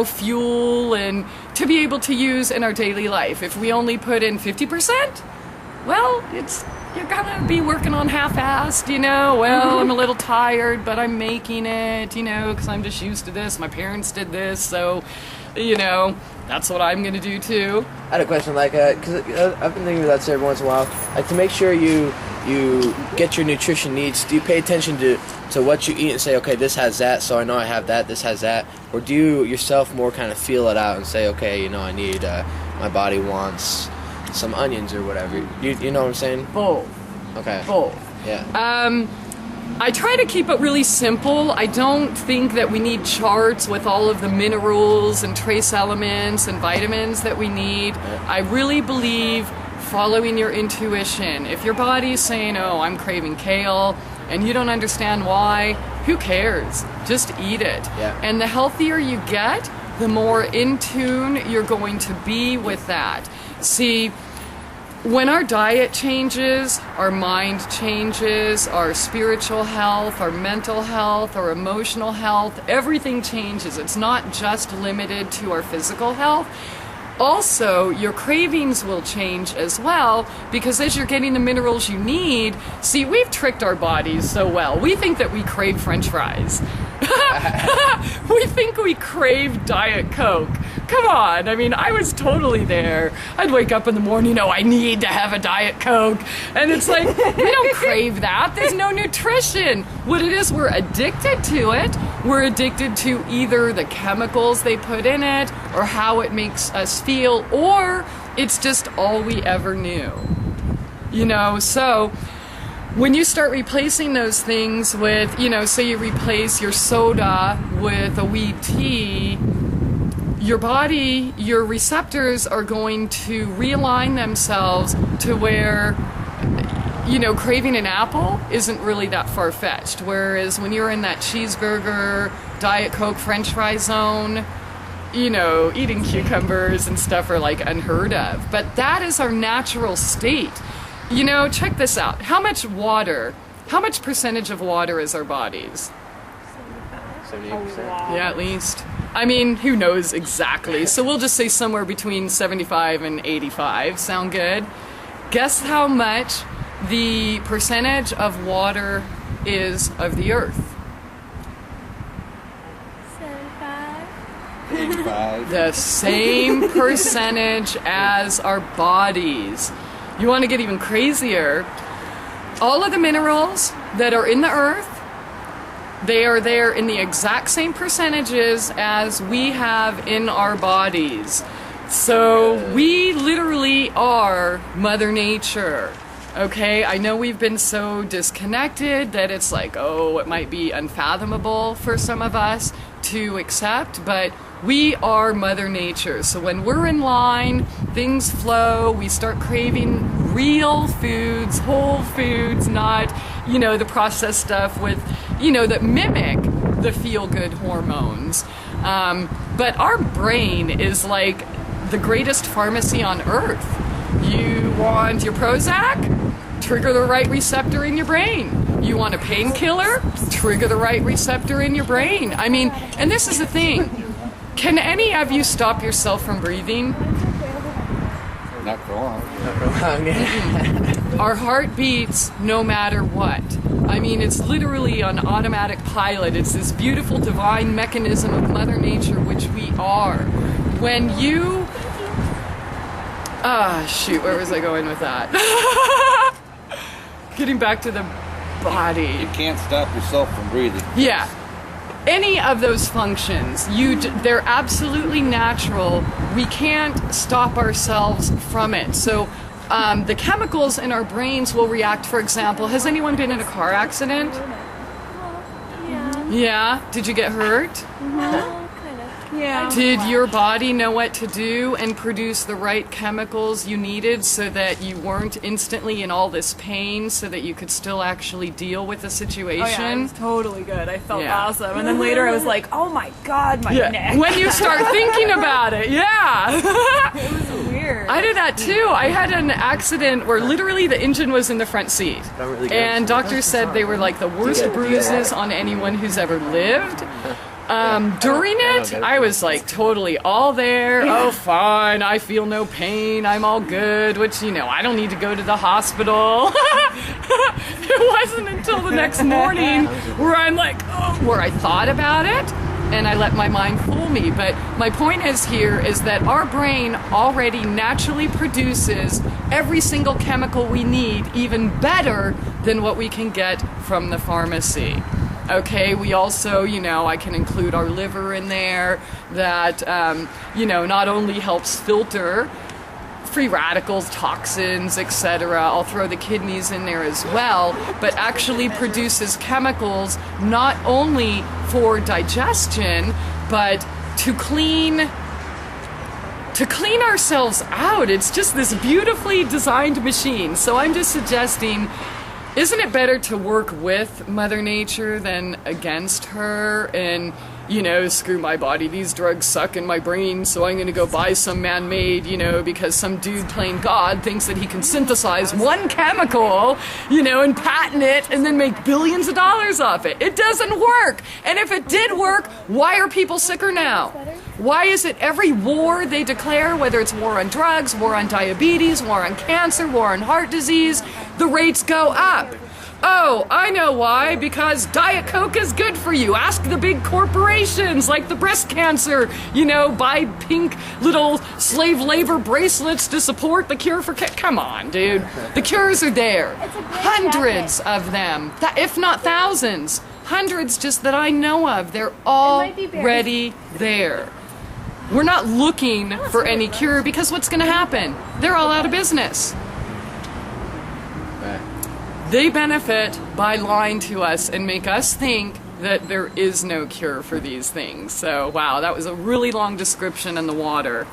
fuel and to be able to use in our daily life. If we only put in 50%, well, you're gonna be working on half-assed, well, I'm a little tired, but I'm making it, because I'm just used to this. My parents did this, so, that's what I'm gonna do too. I had a question, because I've been thinking about this every once in a while. Like, to make sure you get your nutrition needs, do you pay attention to what you eat and say, okay, this has that, so I know I have that, this has that? Or do you yourself more kind of feel it out and say, okay, I need, my body wants some onions or whatever? You know what I'm saying? Both. Okay. Both. Yeah. I try to keep it really simple. I don't think that we need charts with all of the minerals and trace elements and vitamins that we need. I really believe following your intuition. If your body's saying, oh, I'm craving kale, and you don't understand why, who cares? Just eat it. Yeah. And the healthier you get, the more in tune you're going to be with that. See, when our diet changes, our mind changes, our spiritual health, our mental health, our emotional health, everything changes. It's not just limited to our physical health. Also, your cravings will change as well, because as you're getting the minerals you need, see, we've tricked our bodies so well. We think that we crave French fries. We think we crave Diet Coke. Come on, I mean, I was totally there. I'd wake up in the morning, I need to have a Diet Coke. And it's like, we don't crave that. There's no nutrition. What it is, we're addicted to it. We're addicted to either the chemicals they put in it, or how it makes us feel, or it's just all we ever knew. So when you start replacing those things with, say you replace your soda with a weed tea, your body, your receptors are going to realign themselves to where, craving an apple isn't really that far-fetched. Whereas when you're in that cheeseburger, Diet Coke, French fry zone, eating cucumbers and stuff are like unheard of. But that is our natural state. Check this out. How much percentage of water is our bodies? 78%. Yeah, at least. I mean, who knows exactly? So we'll just say somewhere between 75 and 85. Sound good? Guess how much the percentage of water is of the earth? 85. The same percentage as our bodies. You want to get even crazier? All of the minerals that are in the earth, they are there in the exact same percentages as we have in our bodies. So we literally are Mother Nature. Okay, I know we've been so disconnected that it's like, oh, it might be unfathomable for some of us to accept, but we are Mother Nature. So when we're in line, things flow, we start craving real foods, whole foods, not, the processed stuff with, that mimic the feel-good hormones. But our brain is like the greatest pharmacy on earth. You want your Prozac? Trigger the right receptor in your brain. You want a painkiller? Trigger the right receptor in your brain. I mean, and this is the thing. Can any of you stop yourself from breathing? Not for long. Our heart beats no matter what. I mean, it's literally on automatic pilot. It's this beautiful divine mechanism of Mother Nature, which we are. When you... shoot, where was I going with that? Getting back to the body. You can't stop yourself from breathing. Yeah. Any of those functions, they're absolutely natural. We can't stop ourselves from it. So the chemicals in our brains will react. For example, has anyone been in a car accident? Yeah. Yeah? Did you get hurt? Kind of. Yeah. Did your body know what to do and produce the right chemicals you needed so that you weren't instantly in all this pain so that you could still actually deal with the situation? Oh yeah, it was totally good. I felt Yeah. awesome. And then later I was like, oh my god, my neck. When you start thinking about it, yeah. It was weird. I did that too. I had an accident where literally the engine was in the front seat. And doctors said they were like the worst bruises on anyone who's ever lived. During it, I was like totally all there. Oh, fine. I feel no pain. I'm all good, which, I don't need to go to the hospital. It wasn't until the next morning where I'm like, where I thought about it and I let my mind fool me. But my point is that our brain already naturally produces every single chemical we need, even better than what we can get from the pharmacy. Okay, we also, I can include our liver in there that, not only helps filter free radicals, toxins, etc. I'll throw the kidneys in there as well, but actually produces chemicals not only for digestion, but to clean ourselves out. It's just this beautifully designed machine. So I'm just suggesting, isn't it better to work with Mother Nature than against her and, screw my body, these drugs suck in my brain, so I'm going to go buy some man-made, because some dude playing God thinks that he can synthesize one chemical, and patent it and then make billions of dollars off it. It doesn't work. And if it did work, why are people sicker now? Why is it every war they declare, whether it's war on drugs, war on diabetes, war on cancer, war on heart disease, the rates go up? Oh, I know why. Because Diet Coke is good for you. Ask the big corporations like the breast cancer, buy pink little slave labor bracelets to support the cure for cancer. Come on, dude. The cures are there. Hundreds of them, if not thousands. Hundreds just that I know of. They're already there. We're not looking for any cure because what's going to happen? They're all out of business. They benefit by lying to us and make us think that there is no cure for these things. So, wow, that was a really long description in the water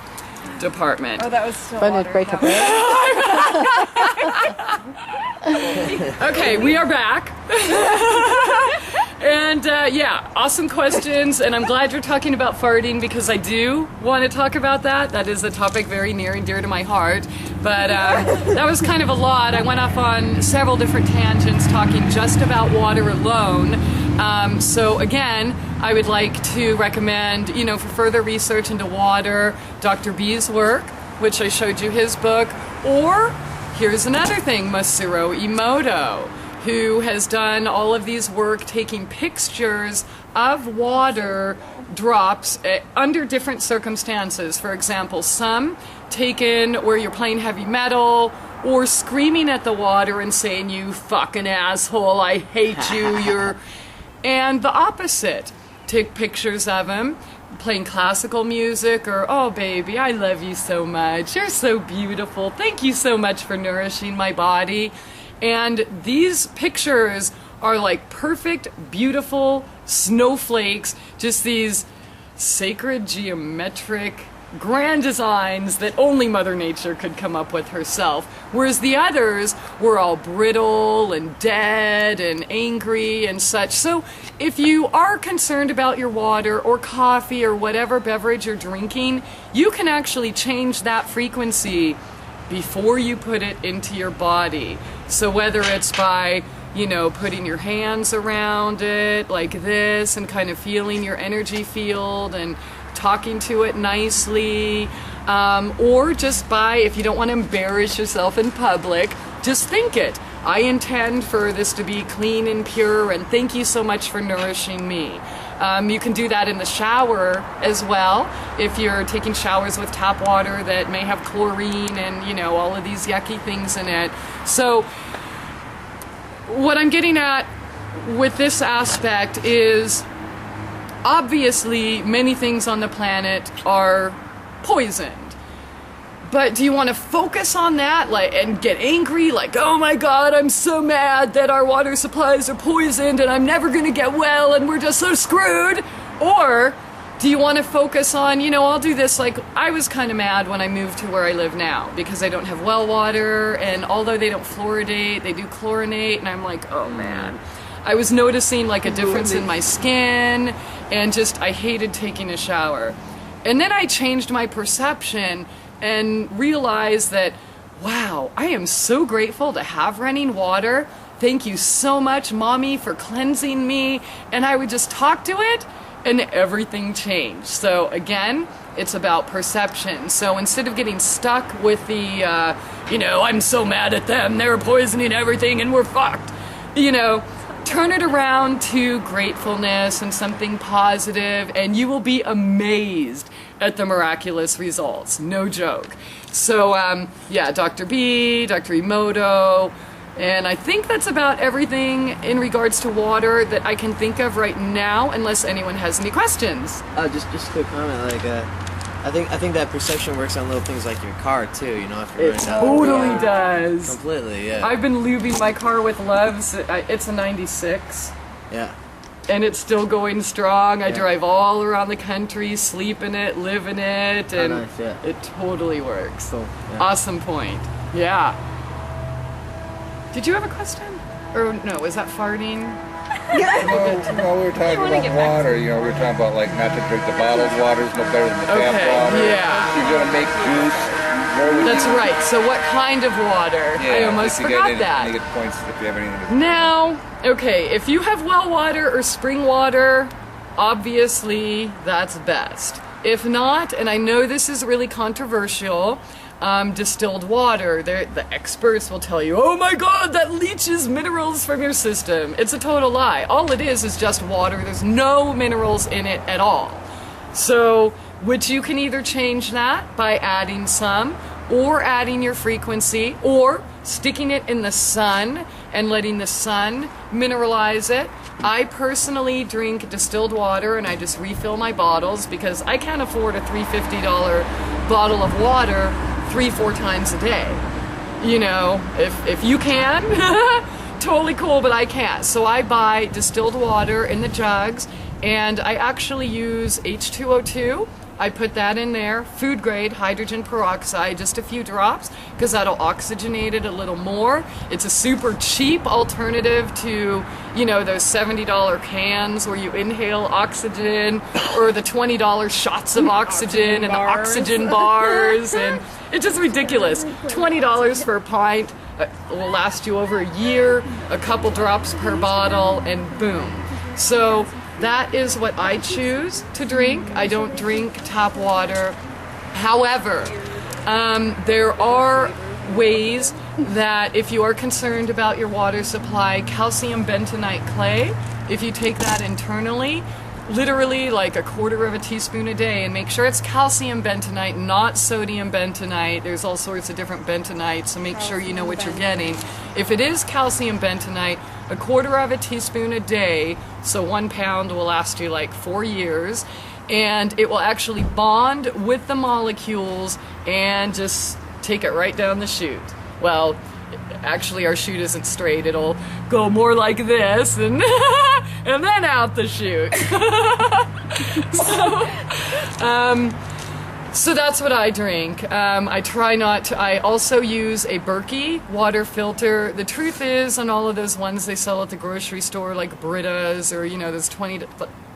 department. Oh, that was still water. Okay, we are back. And awesome questions, and I'm glad you're talking about farting because I do want to talk about that. That is a topic very near and dear to my heart. But that was kind of a lot. I went off on several different tangents talking just about water alone. So again, I would like to recommend, for further research into water, Dr. B's work, which I showed you his book, or Here's another thing, Masaru Emoto, who has done all of these work taking pictures of water drops under different circumstances. For example, some taken where you're playing heavy metal or screaming at the water and saying, "You fucking asshole, I hate you, you're..." And the opposite. Take pictures of him playing classical music or, "Oh baby, I love you so much, you're so beautiful, thank you so much for nourishing my body." And these pictures are like perfect, beautiful snowflakes, just these sacred, geometric, grand designs that only Mother Nature could come up with herself. Whereas the others were all brittle and dead and angry and such. So if you are concerned about your water or coffee or whatever beverage you're drinking, you can actually change that frequency before you put it into your body. So whether it's by, you know, putting your hands around it like this and kind of feeling your energy field and talking to it nicely, or just by, if you don't want to embarrass yourself in public, just think it. I intend for this to be clean and pure, and thank you so much for nourishing me. You can do that in the shower as well. If you're taking showers with tap water that may have chlorine and, you know, all of these yucky things in it. So what I'm getting at with this aspect is, obviously many things on the planet are poisoned. But do you want to focus on that, like, and get angry, like, "Oh my God, I'm so mad that our water supplies are poisoned and I'm never going to get well and we're just so screwed"? Or do you want to focus on, you know, I'll do this, like, I was kind of mad when I moved to where I live now because I don't have well water, and although they don't fluoridate, they do chlorinate, and I'm like, oh man. I was noticing like a difference in my skin, and just, I hated taking a shower. And then I changed my perception and realized that, wow, I am so grateful to have running water. Thank you so much, Mommy, for cleansing me. And I would just talk to it, and everything changed. So again, it's about perception. So instead of getting stuck with the, you know, "I'm so mad at them, they're poisoning everything and we're fucked," you know, turn it around to gratefulness and something positive, and you will be amazed at the miraculous results. No joke. So, yeah, Dr. B, Dr. Emoto, and I think that's about everything in regards to water that I can think of right now, unless anyone has any questions. Just a quick comment. Like, I think that perception works on little things like your car too. You know, if you're It totally does. Completely, yeah. I've been lubing my car with Love's. It's a 96. Yeah. And it's still going strong. I drive all around the country, sleep in it, live in it, and nice, yeah. it totally works. Cool. Yeah. Awesome point. Yeah. Did you have a question? Or no, was that farting? No, we were talking about water. You know, we were talking about like not to drink the bottled water is no better than the tap water. Yeah. You're gonna make juice. That's right. So what kind of water? Yeah, I almost forgot that. You get points if you have anything. Now, okay, if you have well water or spring water, obviously that's best. If not, and I know this is really controversial, distilled water, the experts will tell you, "Oh my God, that leaches minerals from your system." It's a total lie. All it is just water. There's no minerals in it at all. So, which you can either change that by adding some, or adding your frequency, or sticking it in the sun and letting the sun mineralize it. I personally drink distilled water, and I just refill my bottles because I can't afford a $350 bottle of water 3-4 times a day. You know, if you can, totally cool, but I can't. So I buy distilled water in the jugs, and I actually use H2O2. I put that in there, food grade hydrogen peroxide, just a few drops, because that'll oxygenate it a little more. It's a super cheap alternative to, you know, those $70 cans where you inhale oxygen, or the $20 shots of oxygen and the oxygen bars, and it's just ridiculous. $20 for a pint will last you over a year, a couple drops per bottle, and boom. So that is what I choose to drink. I don't drink tap water. However, there are ways that if you are concerned about your water supply, calcium bentonite clay, if you take that internally, literally like a quarter of a teaspoon a day, and make sure it's calcium bentonite, not sodium bentonite. There's all sorts of different bentonites, so make sure you know what you're getting. If it is calcium bentonite, a quarter of a teaspoon a day, so 1 pound will last you like 4 years, and it will actually bond with the molecules and just take it right down the chute. Well, actually our chute isn't straight, it'll go more like this and and then out the chute. So that's what I drink. I try not to. I also use a Berkey water filter. The truth is, on all of those ones they sell at the grocery store, like Brita's or those $20,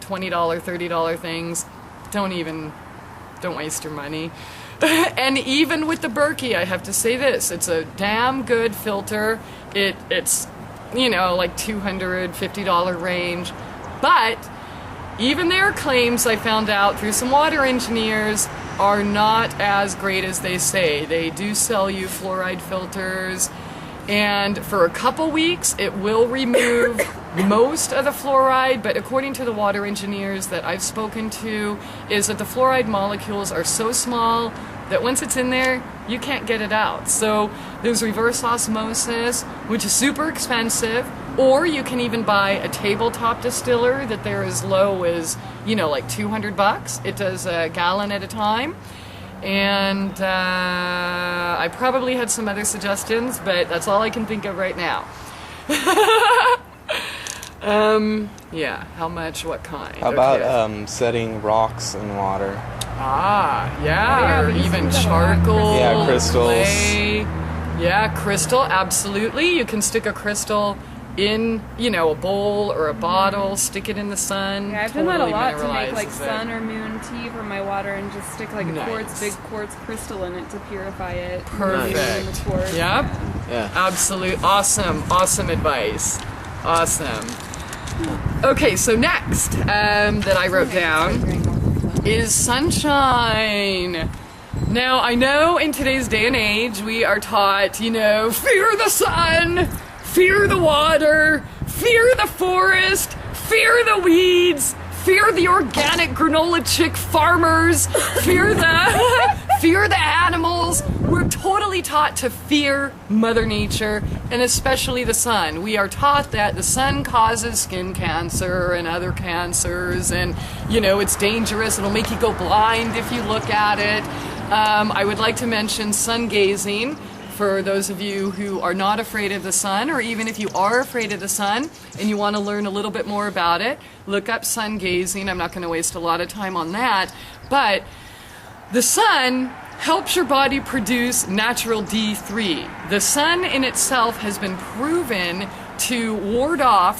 $30 things, don't waste your money. And even with the Berkey, I have to say this, it's a damn good filter. It's like $250 range. But even their claims, I found out through some water engineers, are not as great as they say. They do sell you fluoride filters, and for a couple weeks it will remove most of the fluoride, but according to the water engineers that I've spoken to, is that the fluoride molecules are so small that once it's in there, you can't get it out. So there's reverse osmosis, which is super expensive, or you can even buy a tabletop distiller that they're as low as, like $200. It does a gallon at a time. And I probably had some other suggestions, but that's all I can think of right now. Yeah, how much, what kind? How about setting rocks in water? Yeah, or even charcoal, yeah, crystals. clay. Yeah, crystal, absolutely. You can stick a crystal in, a bowl or a bottle, stick it in the sun. Yeah, I've done that a lot to make mineralizes sun or moon tea for my water and just stick like a big quartz crystal in it to purify it. Perfect. In the quartz. Yep. Yeah. Absolute. Awesome advice. Awesome. Okay, so next that I wrote down is sunshine. Now, I know in today's day and age we are taught, fear the sun, fear the water, fear the forest, fear the weeds, fear the organic granola chick farmers, fear the animals. We're totally taught to fear Mother Nature, and especially the sun. We are taught that the sun causes skin cancer and other cancers, and it's dangerous. It'll make you go blind if you look at it. I would like to mention sun gazing. For those of you who are not afraid of the sun, or even if you are afraid of the sun and you want to learn a little bit more about it, look up sun gazing. I'm not going to waste a lot of time on that, but the sun helps your body produce natural D3. The sun in itself has been proven to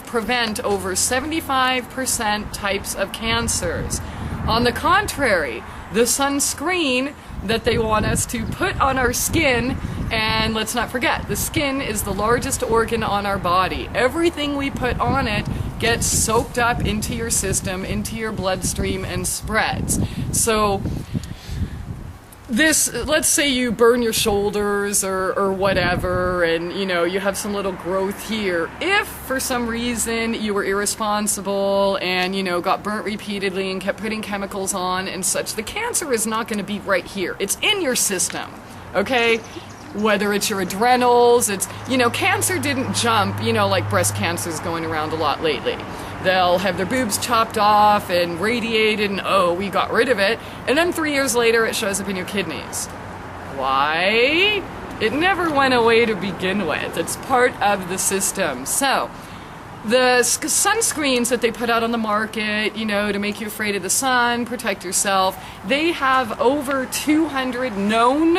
prevent over 75% types of cancers. On the contrary, the sunscreen that they want us to put on our skin, and let's not forget, the skin is the largest organ on our body. Everything we put on it gets soaked up into your system, into your bloodstream, and spreads. So let's say you burn your shoulders or whatever, and you have some little growth here. If for some reason you were irresponsible and got burnt repeatedly and kept putting chemicals on and such, the cancer is not going to be right here. It's in your system, okay? Whether it's your adrenals, it's cancer didn't jump, like breast cancer is going around a lot lately. They'll have their boobs chopped off and radiated, and we got rid of it. And then 3 years later, it shows up in your kidneys. Why? It never went away to begin with. It's part of the system. So, the sunscreens that they put out on the market, to make you afraid of the sun, protect yourself, they have over 200 known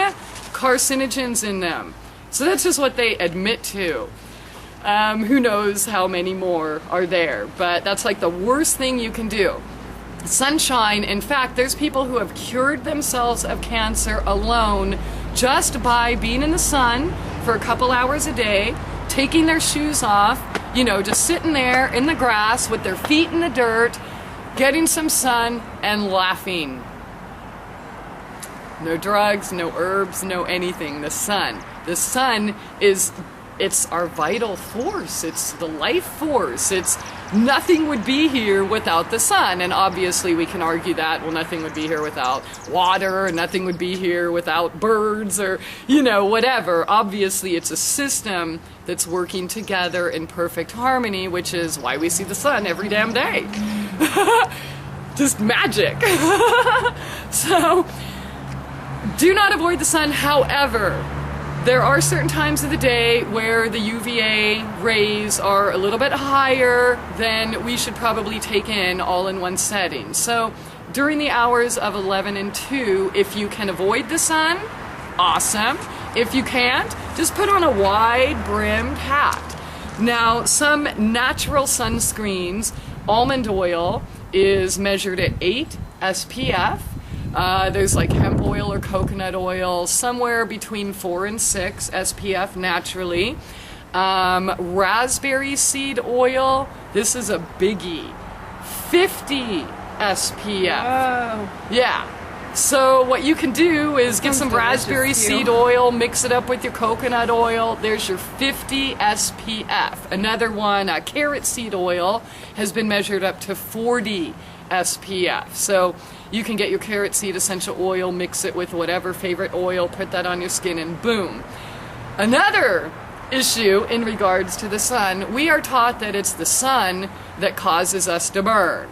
carcinogens in them. So that's just what they admit to. Who knows how many more are there, but that's like the worst thing you can do. Sunshine, in fact, there's people who have cured themselves of cancer alone just by being in the sun for a couple hours a day, taking their shoes off, just sitting there in the grass with their feet in the dirt, getting some sun and laughing. No drugs, no herbs, no anything, the sun. The sun is, it's our vital force. It's the life force. It's nothing would be here without the sun. And obviously we can argue that, well, nothing would be here without water, and nothing would be here without birds, or, you know, whatever. Obviously it's a system that's working together in perfect harmony, which is why we see the sun every damn day. Just magic. So, do not avoid the sun. However, there are certain times of the day where the UVA rays are a little bit higher than we should probably take in all in one setting. So during the hours of 11 and 2, if you can avoid the sun, awesome. If you can't, just put on a wide-brimmed hat. Now, some natural sunscreens, almond oil is measured at 8 SPF. There's like hemp oil or coconut oil, somewhere between 4 and 6 SPF naturally. Raspberry seed oil, this is a biggie, 50 SPF. Oh. Yeah. So what you can do is get some raspberry seed oil, mix it up with your coconut oil. There's your 50 SPF. Another one, carrot seed oil, has been measured up to 40 SPF. So you can get your carrot seed essential oil, mix it with whatever favorite oil, put that on your skin, and boom. Another issue in regards to the sun, we are taught that it's the sun that causes us to burn.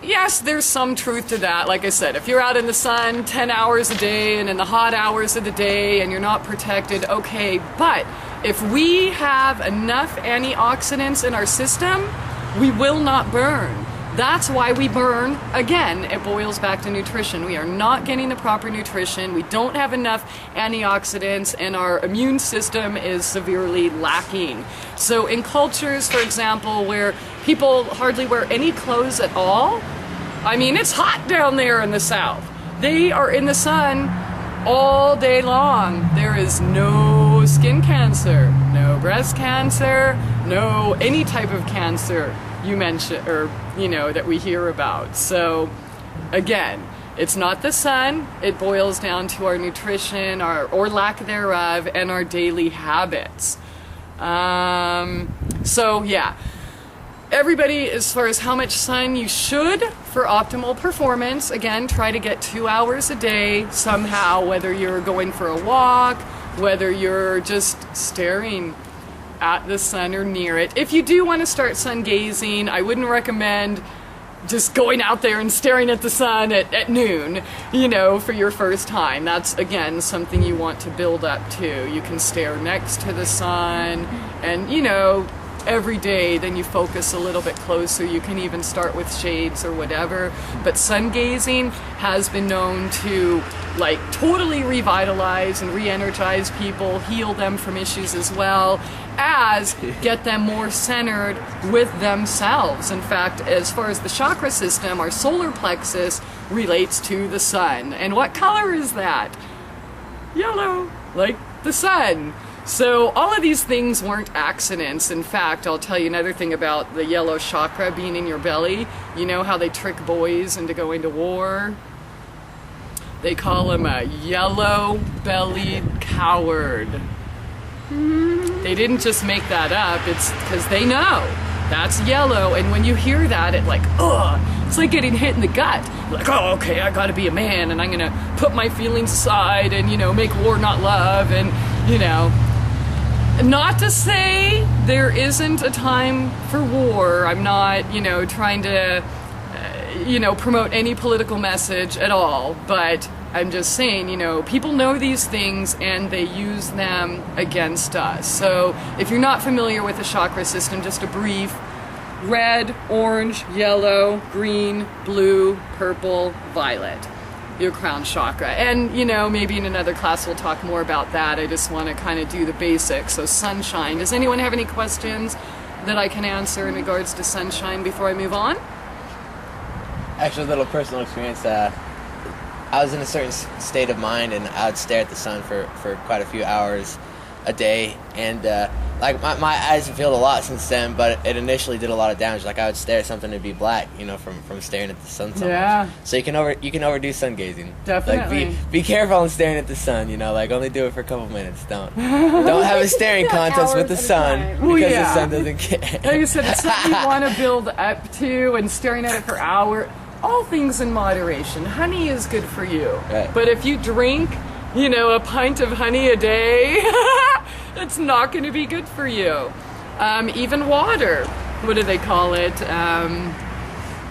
Yes, there's some truth to that. Like I said, if you're out in the sun 10 hours a day and in the hot hours of the day and you're not protected, okay. But if we have enough antioxidants in our system, we will not burn. That's why we burn. Again, it boils back to nutrition. We are not getting the proper nutrition. We don't have enough antioxidants, and our immune system is severely lacking. So in cultures, for example, where people hardly wear any clothes at all, I mean, it's hot down there in the South. They are in the sun all day long. There is no skin cancer, no breast cancer, no any type of cancer you mentioned, or you know, that we hear about. So again, it's not the sun, it boils down to our nutrition, or lack thereof, and our daily habits. So yeah, everybody, as far as how much sun you should for optimal performance, again, try to get 2 hours a day somehow, whether you're going for a walk, whether you're just staring at the sun or near it. If you do want to start sun gazing, I wouldn't recommend just going out there and staring at the sun at noon, you know, for your first time. That's, again, something you want to build up to. You can stare next to the sun, and, you know, every day, then you focus a little bit closer. You can even start with shades or whatever. But sun gazing has been known to like totally revitalize and re-energize people, heal them from issues, as well as get them more centered with themselves. In fact, as far as the chakra system, our solar plexus relates to the sun. And what color is that? Yellow, like the sun. So all of these things weren't accidents. In fact, I'll tell you another thing about the yellow chakra being in your belly. You know how they trick boys into going to war? They call him a yellow-bellied coward. They didn't just make that up. It's because they know that's yellow. And when you hear that, it like, ugh, it's like getting hit in the gut. Like, oh, okay, I gotta be a man, and I'm gonna put my feelings aside and, you know, make war not love, and, you know. Not to say there isn't a time for war. I'm not, you know, trying to, you know, promote any political message at all. But I'm just saying, you know, people know these things and they use them against us. So if you're not familiar with the chakra system, just a brief: red, orange, yellow, green, blue, purple, violet. Your crown chakra. And, you know, maybe in another class we'll talk more about that. I just want to kind of do the basics. So sunshine. Does anyone have any questions that I can answer in regards to sunshine before I move on? Actually, a little personal experience. I was in a certain state of mind, and I would stare at the sun for quite a few hours a day. And like my eyes have healed a lot since then, but it initially did a lot of damage. Like I would stare at something and it'd be black, you know, from staring at the sun so much. So you can overdo sun gazing. Definitely. Like be careful on staring at the sun, you know, like only do it for a couple minutes. Don't have a staring contest with the sun because the sun doesn't care. Like I said, it's something you want to build up to, and staring at it for hours. All things in moderation. Honey is good for you. Right. But if you drink, you know, a pint of honey a day, it's not going to be good for you. Even water. What do they call it?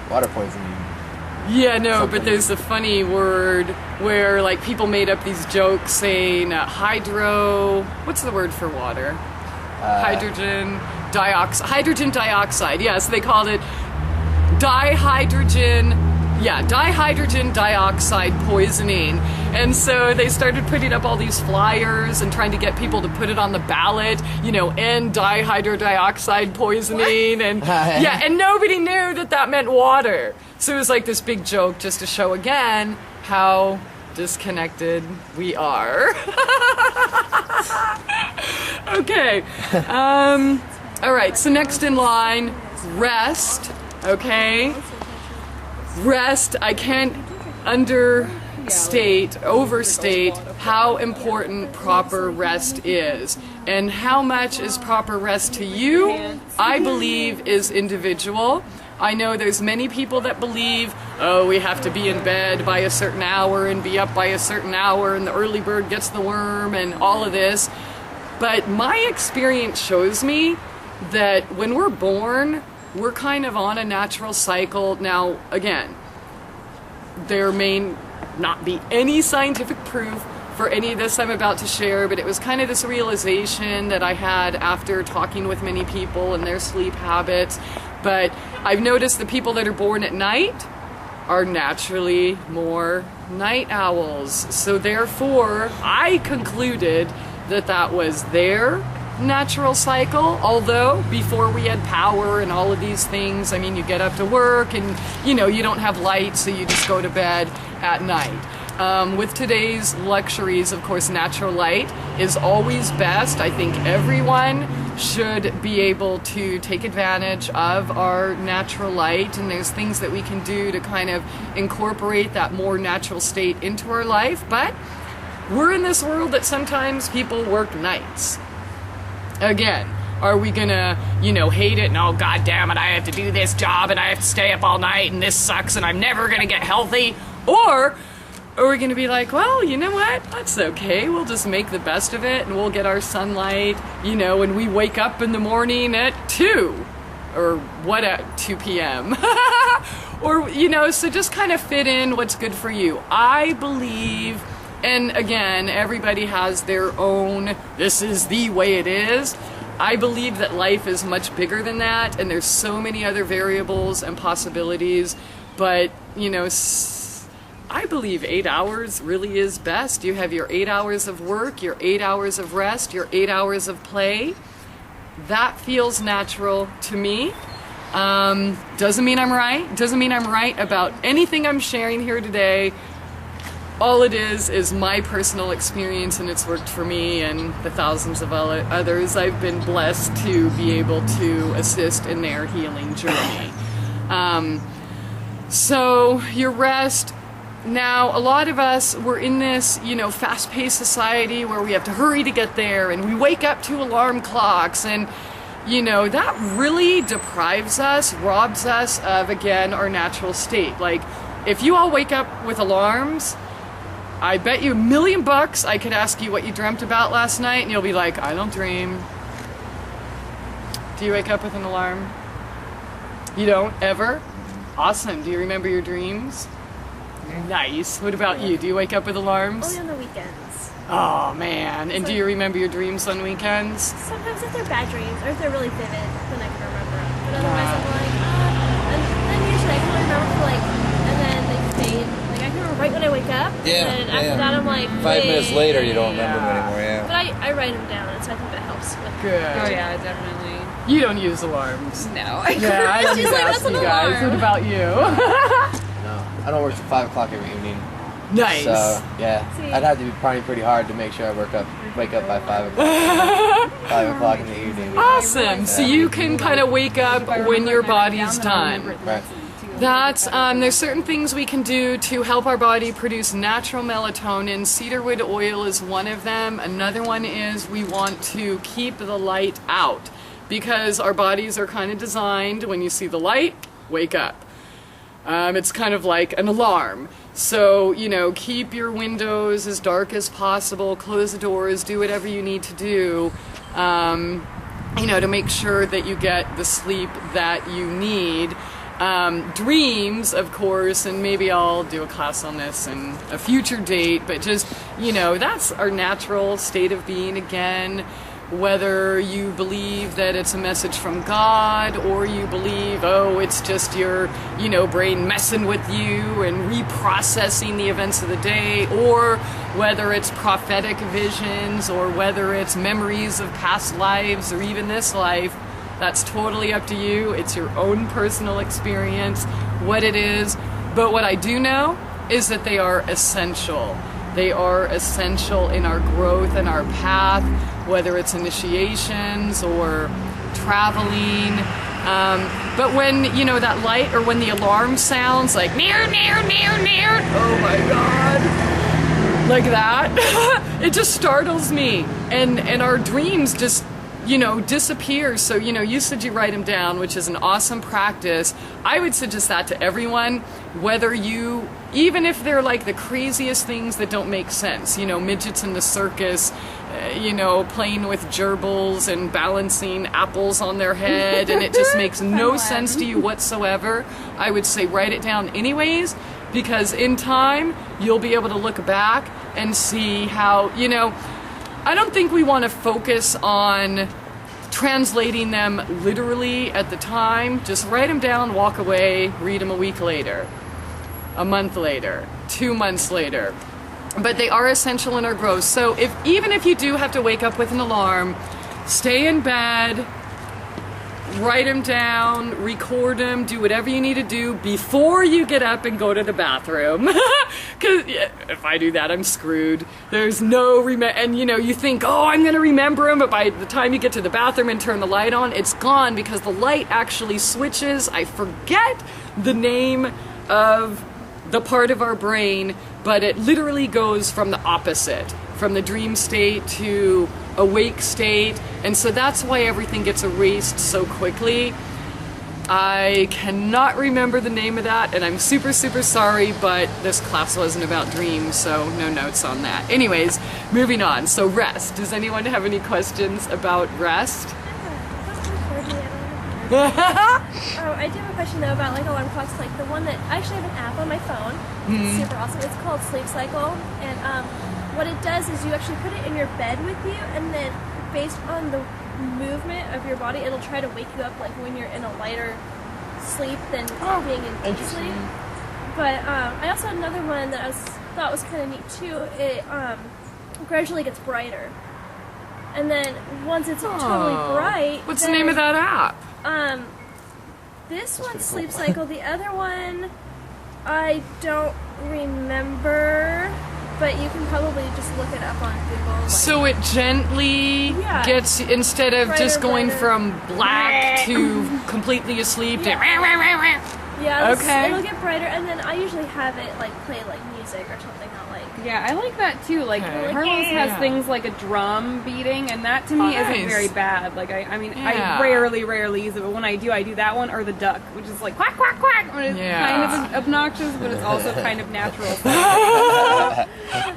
Water poisoning. Yeah, no, Something. but there's a funny word where, like, people made up these jokes saying what's the word for water? Hydrogen dioxide. Yes, they called it dihydrogen dioxide poisoning. And so they started putting up all these flyers and trying to get people to put it on the ballot, you know, end dihydrodioxide poisoning. And and nobody knew that meant water. So it was like this big joke just to show again how disconnected we are. Okay. All right, so next in line, rest. Okay? Rest, I can't overstate how important proper rest is. And how much is proper rest to you, I believe, is individual. I know there's many people that believe, we have to be in bed by a certain hour and be up by a certain hour and the early bird gets the worm and all of this. But my experience shows me that when we're born, we're kind of on a natural cycle. Now, again, there may not be any scientific proof for any of this I'm about to share, but it was kind of this realization that I had after talking with many people and their sleep habits. But I've noticed the people that are born at night are naturally more night owls. So therefore, I concluded that was their natural cycle. Although before we had power and all of these things, I mean, you get up to work and you know you don't have light, so you just go to bed at night. With today's luxuries, of course, natural light is always best. I think everyone should be able to take advantage of our natural light, and there's things that we can do to kind of incorporate that more natural state into our life. But we're in this world that sometimes people work nights. Again, are we gonna, hate it and, oh, God damn it, I have to do this job and I have to stay up all night and this sucks and I'm never gonna get healthy? Or are we gonna be like, well, you know what, that's okay, we'll just make the best of it and we'll get our sunlight, when we wake up in the morning at 2 or at 2 p.m. Or, so just kind of fit in what's good for you. I believe, and again, everybody has their own, this is the way it is. I believe that life is much bigger than that, and there's so many other variables and possibilities, but, I believe 8 hours really is best. You have your 8 hours of work, your 8 hours of rest, your 8 hours of play. That feels natural to me. Doesn't mean I'm right. Doesn't mean I'm right about anything I'm sharing here today. All it is my personal experience, and it's worked for me and the thousands of others I've been blessed to be able to assist in their healing journey. So your rest. Now, a lot of us, we're in this, fast-paced society where we have to hurry to get there, and we wake up to alarm clocks, and, that really deprives us, robs us of, again, our natural state. Like, if you all wake up with alarms, I bet you $1 million I could ask you what you dreamt about last night, and you'll be like, I don't dream. Do you wake up with an alarm? You don't, ever? Awesome. Do you remember your dreams? Nice. What about you? Do you wake up with alarms? Only on the weekends. Oh, man. And do you remember your dreams on weekends? Sometimes if they're bad dreams, or if they're really vivid, then I can remember them. But otherwise I'm like, and then usually I can only remember for and then they fade. Like I can remember right when I wake up, and after that I'm like, 5 minutes later you don't remember them anymore, yeah. But I write them down, and so I think that helps with Good. Oh yeah, definitely. You don't use alarms. No. Yeah, I don't She's like, ask that's you an guys. alarm. What about you? No, I don't work till 5 o'clock every evening. Nice. So yeah, See. I'd have to be probably pretty hard to make sure I wake up by 5 o'clock. 5 o'clock in the evening. Awesome. So you can kind of wake up when your body's done. Right. That's there's certain things we can do to help our body produce natural melatonin. Cedarwood oil is one of them. Another one is we want to keep the light out because our bodies are kind of designed when you see the light, wake up. It's kind of like an alarm. So, you know, keep your windows as dark as possible, close the doors, do whatever you need to do, you know, to make sure that you get the sleep that you need. Dreams, of course, and maybe I'll do a class on this in a future date, but just, you know, that's our natural state of being again. Whether you believe that it's a message from God or you believe, oh, it's just your, you know, brain messing with you and reprocessing the events of the day, or whether it's prophetic visions or whether it's memories of past lives or even this life, that's totally up to you. It's your own personal experience, what it is. But what I do know is that they are essential. They are essential in our growth and our path, whether it's initiations or traveling. But when, you know, that light or when the alarm sounds like near, near, near, near, oh my God, like that, it just startles me. And our dreams just, you know, disappear. So, you know, you said you write them down, which is an awesome practice. I would suggest that to everyone, whether you, even if they're like the craziest things that don't make sense, you know, midgets in the circus, you know, playing with gerbils and balancing apples on their head, and it just makes no sense to you whatsoever. I would say write it down anyways, because in time, you'll be able to look back and see how, you know, I don't think we want to focus on translating them literally at the time. Just write them down, walk away, read them a week later, a month later, 2 months later. But they are essential in our growth. So even if you do have to wake up with an alarm, stay in bed, write them down, record them, do whatever you need to do before you get up and go to the bathroom. Because if I do that, I'm screwed. There's no and you know, you think, oh, I'm going to remember them, but by the time you get to the bathroom and turn the light on, it's gone because the light actually switches. I forget the name of the part of our brain, but it literally goes from the opposite, from the dream state to awake state, and so that's why everything gets erased so quickly. I cannot remember the name of that, and I'm super, super sorry, but this class wasn't about dreams, so no notes on that. Anyways, moving on. So rest. Does anyone have any questions about rest? Oh, I do have a question though about like alarm clocks, like the one that I actually have an app on my phone. It's super awesome. It's called Sleep Cycle, and what it does is you actually put it in your bed with you, and then based on the movement of your body, it'll try to wake you up like when you're in a lighter sleep than being in deep sleep. But I also had another one that I thought was kind of neat too. It gradually gets brighter, and then once it's totally bright, what's the name of that app? This one's Sleep Cycle. The other one, I don't remember, but you can probably just look it up on Google. Like, so it gently gets, instead of brighter, just going brighter. from black to completely asleep to yeah, it'll get brighter, and then I usually have it like play like music or something. Not like Yeah, I like that too. Like Carlos has things like a drum beating, and that to me isn't very bad. Like I mean, I rarely use it, but when I do that one or the duck, which is like quack quack quack. When it's kind of obnoxious, but it's also kind of natural.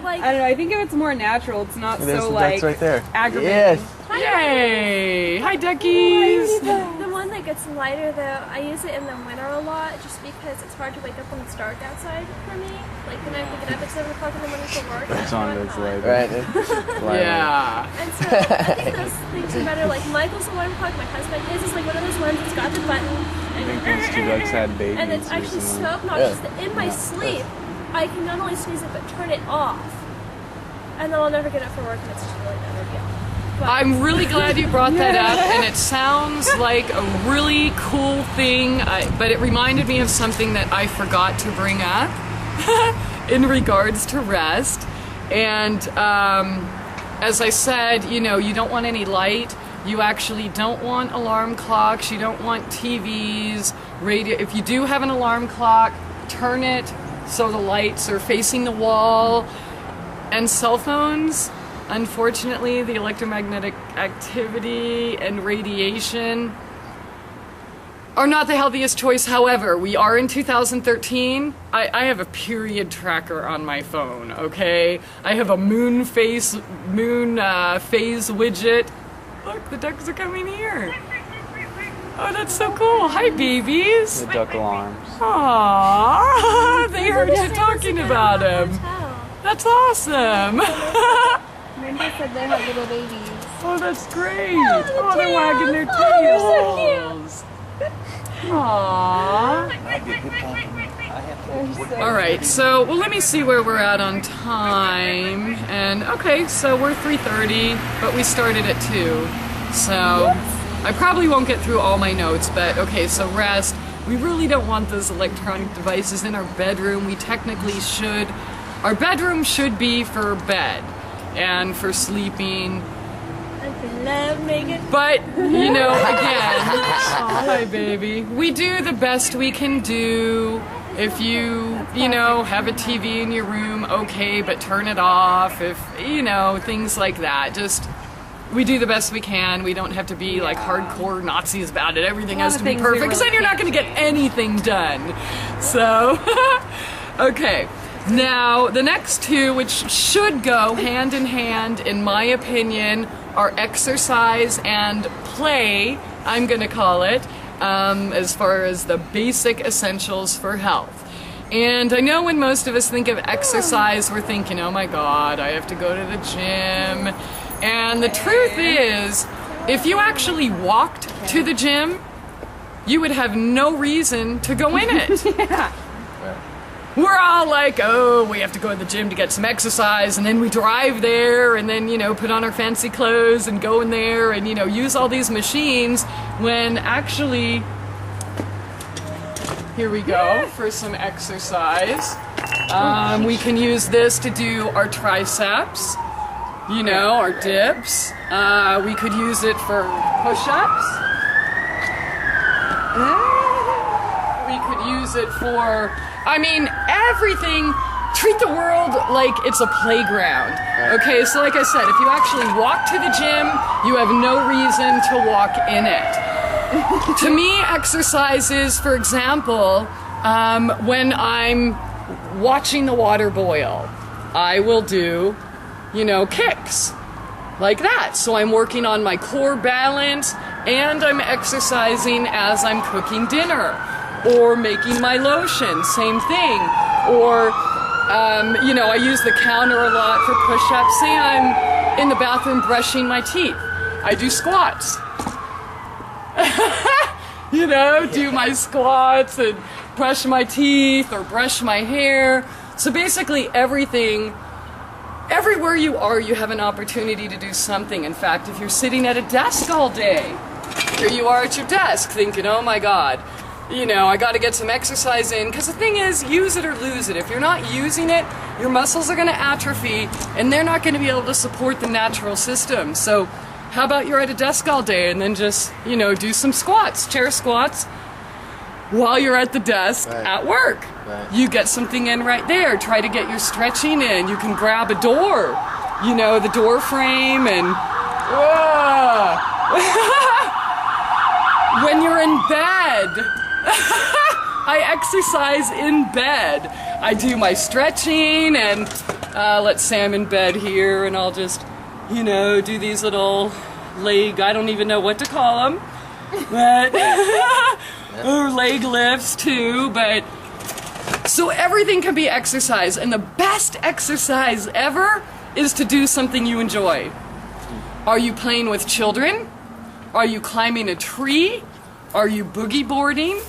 like, I don't know. I think if it's more natural, it's not so like right there. aggravating. Yes. Yay! Hi, duckies! the one that gets lighter though, I use it in the winter a lot, just because it's hard to wake up when it's dark outside for me. Like when I have to get up at 7 o'clock in the morning for work. It's on those later. Right. Yeah. And so I think those things are better. Like Michael's alarm clock, my husband, his is like one of those ones that's got the button. I think those two ducks had babies. And it's actually so obnoxious that in my sleep, I can not only snooze it but turn it off. And then I'll never get up for work, and it's just really never be off. I'm really glad you brought that up, and it sounds like a really cool thing, but it reminded me of something that I forgot to bring up. in regards to rest. And as I said, you know, you don't want any light. You actually don't want alarm clocks. You don't want TVs, radio. If you do have an alarm clock, turn it so the lights are facing the wall. And cell phones, unfortunately, the electromagnetic activity and radiation are not the healthiest choice. However, we are in 2013. I have a period tracker on my phone, okay? I have a moon phase widget. Look, the ducks are coming here. Oh, that's so cool. Hi, babies. The duck alarms. Aww, they heard you talking about them. That's awesome. Linda said they have little babies. Oh, that's great. Oh, they're wagging their tails. Aww. All right, so, well, let me see where we're at on time. And, okay, so we're 3:30, but we started at 2. So, I probably won't get through all my notes, but, okay, so rest. We really don't want those electronic devices in our bedroom. We technically should. Our bedroom should be for bed and for sleeping. I love Megan. But, you know, again, oh, hi baby. We do the best we can do. If you know, have a TV in your room, okay, but turn it off. If, you know, things like that. Just, we do the best we can. We don't have to be like hardcore Nazis about it. Everything has to be perfect, because then you're not going to get anything done. So, okay. Now, the next two, which should go hand in hand, in my opinion, are exercise and play, I'm going to call it, as far as the basic essentials for health. And I know when most of us think of exercise, we're thinking, oh my God, I have to go to the gym. And the truth is, if you actually walked to the gym, you would have no reason to go in it. Yeah. We're all like, oh, we have to go to the gym to get some exercise, and then we drive there, and then, you know, put on our fancy clothes and go in there and, you know, use all these machines, when actually, here we go for some exercise. We can use this to do our triceps, you know, our dips. We could use it for push-ups. We could use it for, I mean, everything. Treat the world like it's a playground. Okay, so like I said, if you actually walk to the gym, you have no reason to walk in it. To me, exercise is, for example, when I'm watching the water boil, I will do, you know, kicks like that. So I'm working on my core balance, and I'm exercising as I'm cooking dinner. Or making my lotion, same thing. Or, you know, I use the counter a lot for push-ups. Say I'm in the bathroom brushing my teeth. I do squats. You know, do my squats and brush my teeth or brush my hair. So basically everything, everywhere you are, you have an opportunity to do something. In fact, if you're sitting at a desk all day, here you are at your desk thinking, oh my God, you know, I got to get some exercise in, because the thing is, use it or lose it. If you're not using it, your muscles are going to atrophy, and they're not going to be able to support the natural system. So how about you're at a desk all day and then just, you know, do some squats, chair squats, while you're at the desk at work. Right. You get something in right there. Try to get your stretching in. You can grab a door, you know, the door frame, and when you're in bed, I exercise in bed. I do my stretching, and let's say I'm in bed here, and I'll just, you know, do these little leg, I don't even know what to call them, but or leg lifts too. But so everything can be exercise, and the best exercise ever is to do something you enjoy. Are you playing with children? Are you climbing a tree? Are you boogie boarding?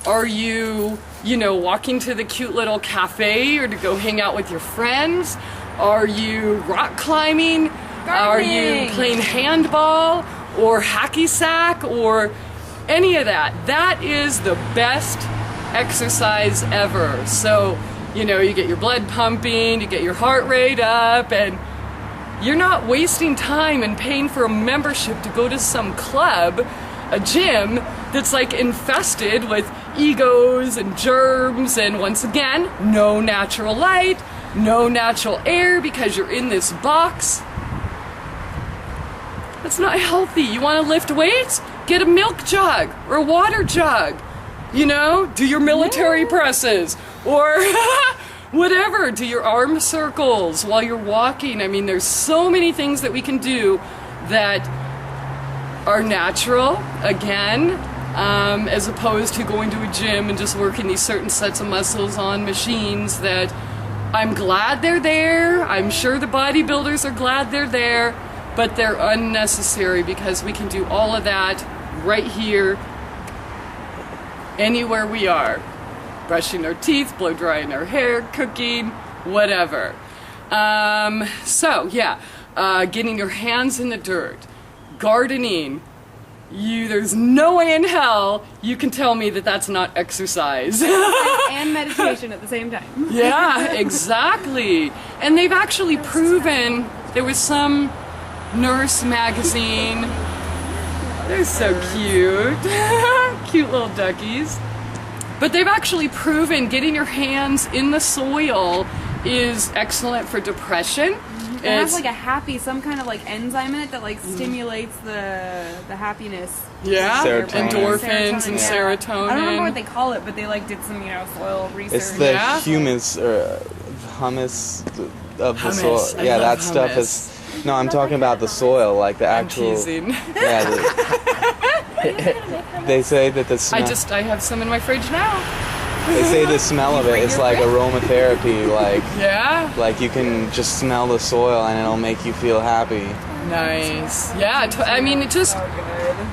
Are you, you know, walking to the cute little cafe or to go hang out with your friends? Are you rock climbing? Are you playing handball or hacky sack or any of that? That is the best exercise ever. So you know, you get your blood pumping, you get your heart rate up, and you're not wasting time and paying for a membership to go to some club, a gym that's like infested with egos and germs, and once again, no natural light, no natural air because you're in this box. That's not healthy. You want to lift weights? Get a milk jug or a water jug. You know, do your military presses or whatever. Do your arm circles while you're walking. I mean, there's so many things that we can do that are natural, again, as opposed to going to a gym and just working these certain sets of muscles on machines that I'm glad they're there. I'm sure the bodybuilders are glad they're there, but they're unnecessary because we can do all of that right here, anywhere we are. Brushing our teeth, blow drying our hair, cooking, whatever. So yeah, getting your hands in the dirt, gardening. There's no way in hell you can tell me that that's not exercise. And meditation at the same time. Yeah, exactly. And they've actually proven, there was some nurse magazine, they're so cute, cute little duckies. But they've actually proven getting your hands in the soil is excellent for depression. It has like a happy, some kind of like enzyme in it that like stimulates the happiness. Yeah, Serotonin. endorphins and Yeah. serotonin. I don't remember what they call it, but they like did some, soil research. It's the Yeah. humus or hummus of the Hummus. soil. I Yeah, love that stuff hummus. is. No, I'm talking about the soil, like the I'm actual. teasing. Yeah. They say that the smell. I have some in my fridge now. They say the smell of it is like aromatherapy. Like you can just smell the soil and it'll make you feel happy. Nice. Yeah, I mean, it just,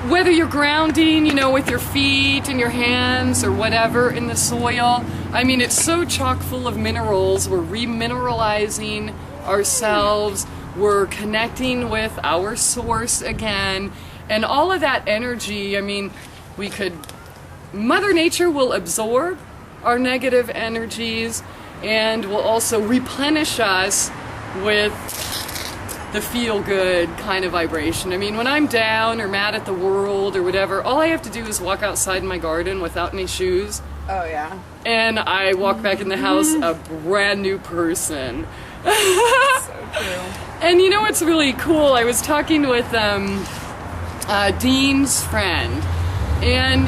whether you're grounding, with your feet and your hands or whatever in the soil, I mean, it's so chock full of minerals. We're remineralizing ourselves. We're connecting with our source again. And all of that energy, I mean, Mother Nature will absorb our negative energies and will also replenish us with the feel-good kind of vibration. I mean, when I'm down or mad at the world or whatever, all I have to do is walk outside in my garden without any shoes. Oh yeah. And I walk back in the house a brand new person. So true. And you know what's really cool? I was talking with Dean's friend, and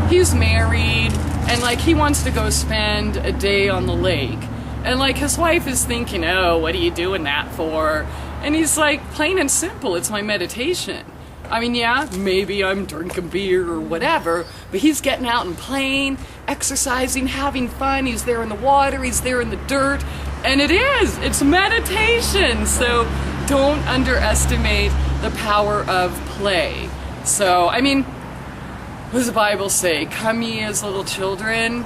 he's married, and like he wants to go spend a day on the lake, and like his wife is thinking, oh, what are you doing that for? And he's like, plain and simple, it's my meditation. I mean, yeah, maybe I'm drinking beer or whatever, but he's getting out and playing, exercising, having fun. He's there in the water, he's there in the dirt, and it's meditation. So don't underestimate the power of play. So, I mean, what does the Bible say? Come ye as little children.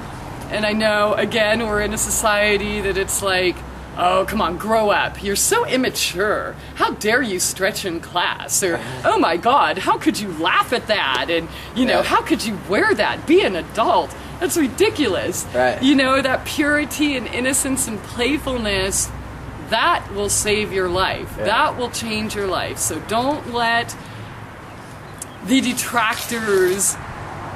And I know, again, we're in a society that it's like, oh, come on, grow up. You're so immature. How dare you stretch in class? Or, oh my God, how could you laugh at that? And, how could you wear that? Be an adult. That's ridiculous. Right. That purity and innocence and playfulness, that will save your life. Yeah. That will change your life. So don't let the detractors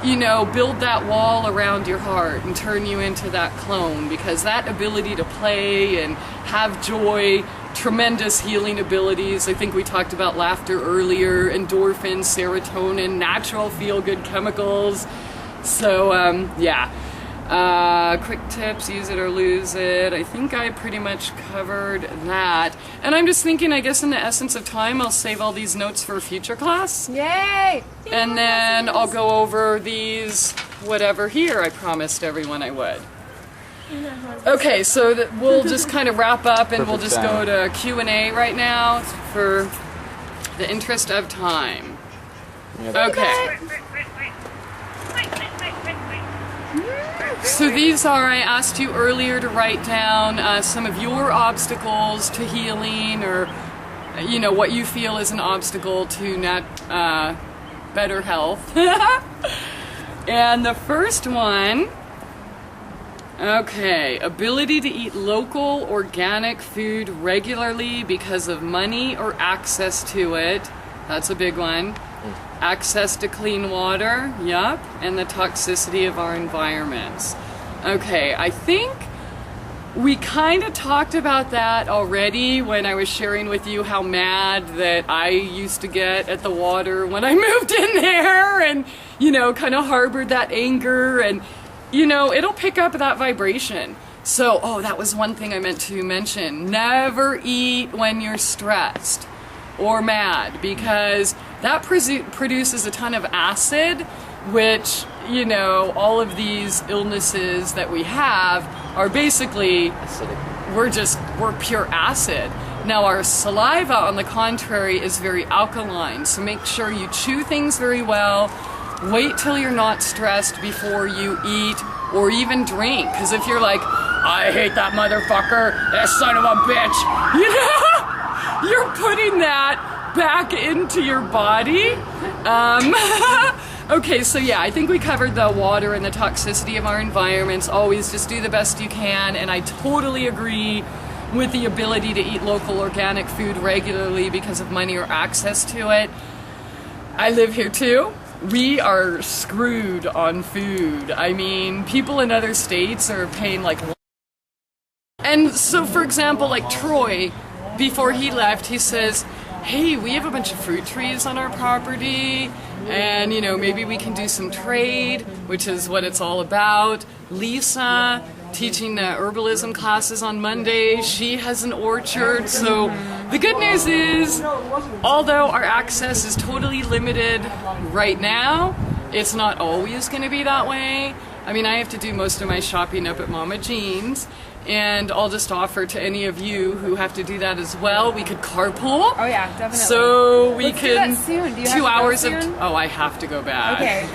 build that wall around your heart and turn you into that clone, because that ability to play and have joy, tremendous healing abilities. I think we talked about laughter earlier, endorphins, serotonin, natural feel-good chemicals. So, quick tips, use it or lose it. I think I pretty much covered that. And I'm just thinking, I guess in the essence of time, I'll save all these notes for a future class. Yay! And then I'll go over these, whatever here I promised everyone I would. Okay, so we'll just kind of wrap up and we'll just go to Q&A right now for the interest of time. Okay. So these are, I asked you earlier to write down some of your obstacles to healing, or what you feel is an obstacle to better health. And the first one Okay, ability to eat local organic food regularly because of money or access to it. That's a big one. Access to clean water, yup, and the toxicity of our environments. Okay, I think we kind of talked about that already when I was sharing with you how mad that I used to get at the water when I moved in there and, you know, kind of harbored that anger and, you know, it'll pick up that vibration. So, oh, that was one thing I meant to mention. Never eat when you're stressed or mad because that produces a ton of acid, which, you know, all of these illnesses that we have are basically, we're pure acid. Now our saliva, on the contrary, is very alkaline, so make sure you chew things very well. Wait till you're not stressed before you eat or even drink, because if you're like, I hate that motherfucker, that son of a bitch, you know, you're putting that back into your body. Okay, so yeah, I think we covered the water and the toxicity of our environments. Always just do the best you can, and I totally agree with the ability to eat local organic food regularly because of money or access to it. I live here too. We are screwed on food. I mean, people in other states are paying like... And so, for example, like Troy, before he left, he says, hey, we have a bunch of fruit trees on our property, and, you know, maybe we can do some trade, which is what it's all about. Lisa, teaching the herbalism classes on Monday, she has an orchard. So the good news is, although our access is totally limited right now, it's not always going to be that way. I mean, I have to do most of my shopping up at Mama Jean's, and I'll just offer to any of you who have to do that as well, we could carpool. Oh yeah, definitely. So we Let's can do that soon. Do you 2 have to go hours soon? of... Oh, I have to go bad. Okay.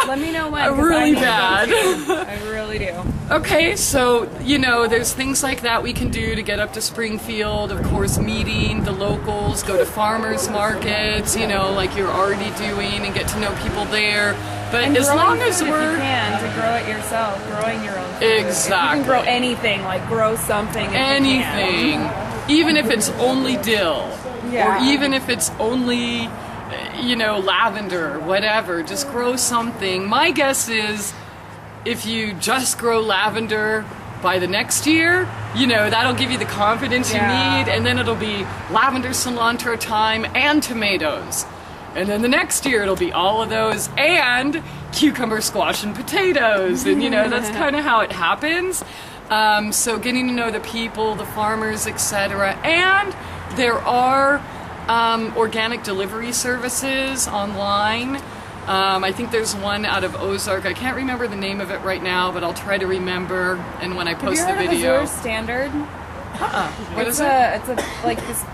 Let me know when. 'cause Really I need to go bad. too. I really do. Okay, so, you know, there's things like that we can do to get up to Springfield. Of course, meeting the locals, go to farmers markets, you know, like you're already doing, and get to know people there. But And as growing long as food if we're... you can, to grow it yourself, growing your own food. Exactly. You can grow anything, like grow something if you Anything. can. Even if it's only dill. Yeah. Or even if it's only, you know, lavender, whatever. Just grow something. My guess is if you just grow lavender by the next year, you know, that'll give you the confidence you need, and then it'll be lavender, cilantro, thyme, and tomatoes. And then the next year it'll be all of those and cucumber, squash, and potatoes. And, you know, that's kind of how it happens. So getting to know the people, the farmers, etc. And there are organic delivery services online. I think there's one out of Ozark. I can't remember the name of it right now, but I'll try to remember. And when I post the video... Have you heard of Azure Standard? What is it? It's a like this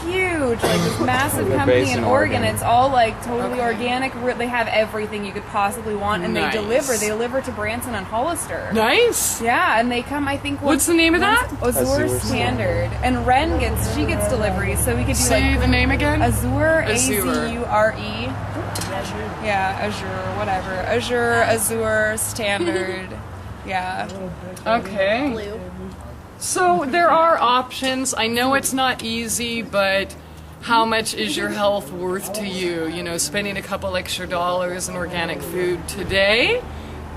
huge, like this massive company in Oregon. It's all like totally organic. They have everything you could possibly want, and Nice. they deliver to Branson and Hollister. Nice. Yeah, and they come. I think. What's the name of that? Azure Standard. And Ren gets deliveries, so we could do Say like the name again. Azure, Azure. Azure. Yeah, Azure, whatever. Azure Standard. Yeah. Okay. Blue. So there are options. I know it's not easy, but how much is your health worth to you? You know, spending a couple extra dollars in organic food today,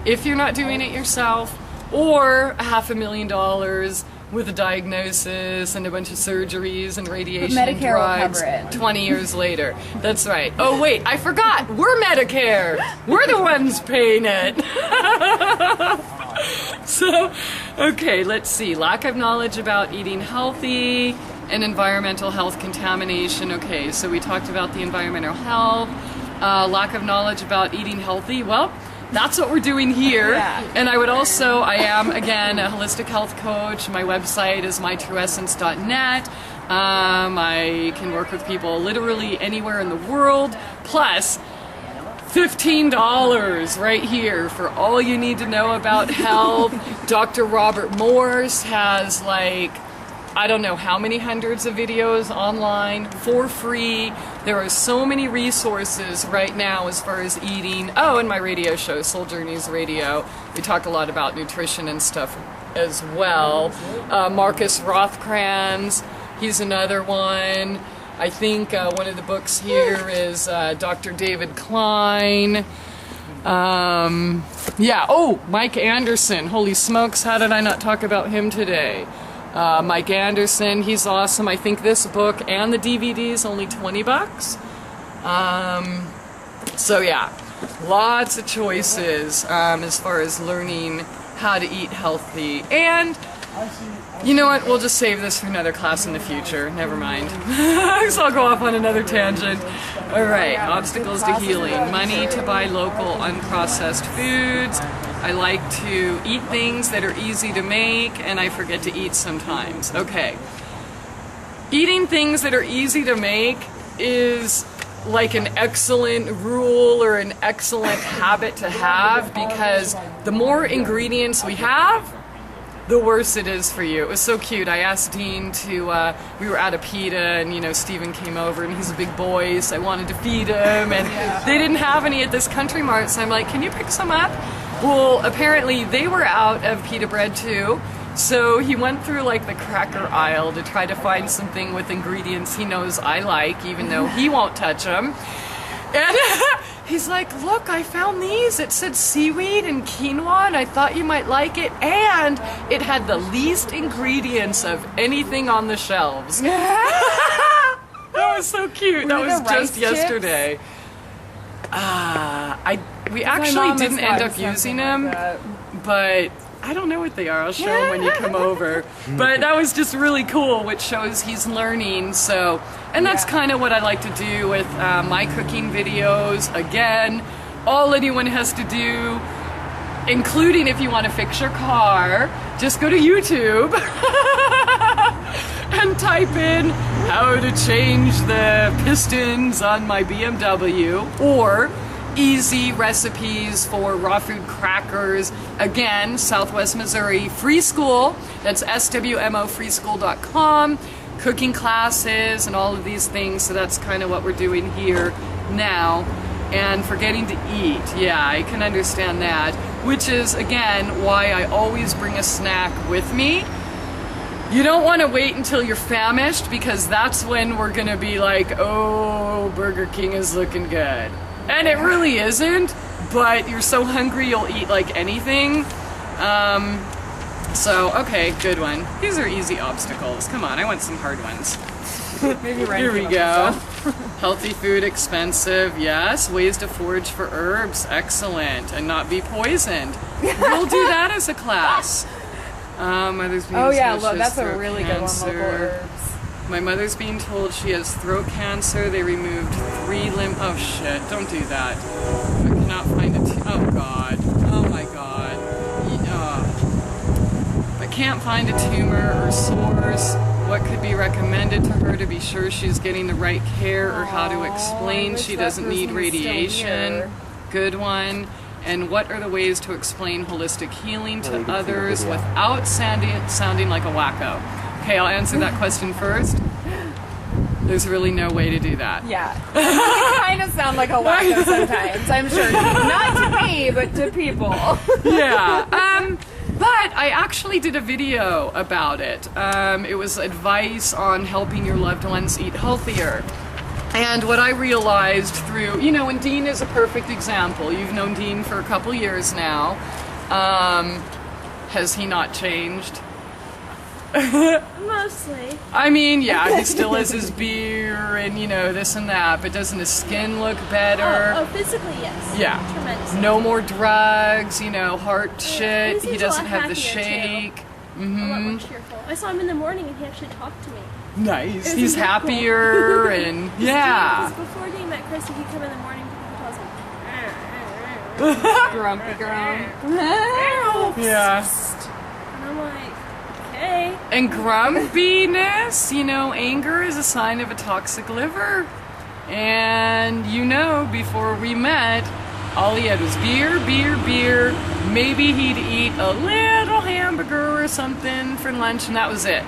if you're not doing it yourself, or $500,000 with a diagnosis and a bunch of surgeries and radiation But Medicare will drugs cover it. 20 years later. That's right. Oh wait, I forgot. We're Medicare. We're the ones paying it. So, okay, let's see. Lack of knowledge about eating healthy and environmental health contamination. Okay, so we talked about the environmental health. Lack of knowledge about eating healthy. Well, that's what we're doing here. Yeah. And I would also, I am, again, a holistic health coach. My website is mytrueessence.net. I can work with people literally anywhere in the world. Plus, $15 right here for all you need to know about health. Dr. Robert Morse has like, I don't know how many hundreds of videos online for free There are so many resources right now as far as eating. Oh, and my radio show, Soul Journeys Radio, we talk a lot about nutrition and stuff as well. Marcus Rothkranz, he's another one. I think one of the books here is Dr. David Klein. Yeah, oh, Mike Anderson. Holy smokes, how did I not talk about him today? Mike Anderson, he's awesome. I think this book and the DVD is only $20. So yeah, lots of choices as far as learning how to eat healthy. And you know what, we'll just save this for another class in the future. Never mind. So I'll go off on another tangent. Alright, obstacles to healing. Money to buy local unprocessed foods. I like to eat things that are easy to make, and I forget to eat sometimes. Okay. Eating things that are easy to make is like an excellent rule or an excellent habit to have, because the more ingredients we have, the worse it is for you. It was so cute. I asked Dean to, we were at a pita, and you know, Steven came over, and he's a big boy, so I wanted to feed him, and they didn't have any at this Country Mart, so I'm like, can you pick some up? Well, apparently they were out of pita bread too, so he went through like the cracker aisle to try to find something with ingredients he knows I like, even though he won't touch them. And he's like, look, I found these. It said seaweed and quinoa, and I thought you might like it. And it had the least ingredients of anything on the shelves. That was so cute. That was just yesterday. We actually didn't end up using them, but I don't know what they are. I'll show him when you come over. But that was just really cool, which shows he's learning. So, and that's kind of what I like to do with my cooking videos. Again, all anyone has to do, including if you want to fix your car, just go to YouTube and type in how to change the pistons on my BMW, or easy recipes for raw food crackers. Again, Southwest Missouri Free School, that's swmofreeschool.com, cooking classes and all of these things. So that's kind of what we're doing here now. And forgetting to eat, yeah, I can understand that, which is again why I always bring a snack with me. You don't want to wait until you're famished, because that's when we're gonna be like, oh, Burger King is looking good. And it really isn't, but you're so hungry you'll eat like anything. So, okay, good one. These are easy obstacles. Come on, I want some hard ones. Here we go. Healthy food, expensive, yes. Ways to forage for herbs, excellent. And not be poisoned. We'll do that as a class. Mother's being look, that's a really good one, local herbs. My mother's being told she has throat cancer. They removed 3 limbs. Oh shit, don't do that. I cannot find it. Oh god. Oh my god. I can't find a tumor or source. What could be recommended to her to be sure she's getting the right care, or how to explain she doesn't need radiation? Good one. And what are the ways to explain holistic healing to others without sounding like a wacko? Okay, I'll answer that question first. There's really no way to do that. Yeah. You kind of sound like a wacko sometimes, I'm sure. Not to me, but to people. Yeah. But I actually did a video about it. It was advice on helping your loved ones eat healthier. And what I realized through, you know, and Dean is a perfect example. You've known Dean for a couple years now. Has he not changed? Mostly. I mean, yeah, he still has his beer and, you know, this and that, but doesn't his skin look better? Oh, physically, yes. Yeah. Tremendously. No more drugs, you know, heart shit. He He doesn't seems a lot have the happier, shake. A lot more cheerful. I saw him in the morning and he actually talked to me. Nice. Isn't He's that cool? happier and, yeah. Because before he met Christy, he'd come in the morning and he was like, Grumpy girl. Yeah. and I'm like, okay. And grumpiness, you know, anger is a sign of a toxic liver. And you know, before we met, all he had was beer, beer, beer. Maybe he'd eat a little hamburger or something for lunch, and that was it.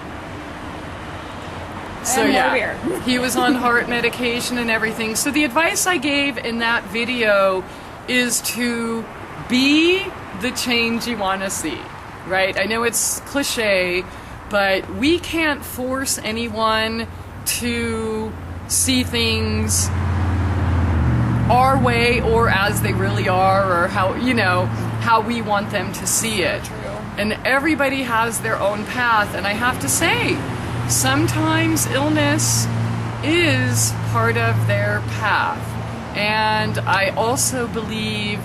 So And more yeah, beer. he was on heart medication and everything. So the advice I gave in that video is to be the change you want to see, right? I know it's cliche, but we can't force anyone to see things our way or as they really are, or how, you know, how we want them to see it. And everybody has their own path, and I have to say, sometimes illness is part of their path. And I also believe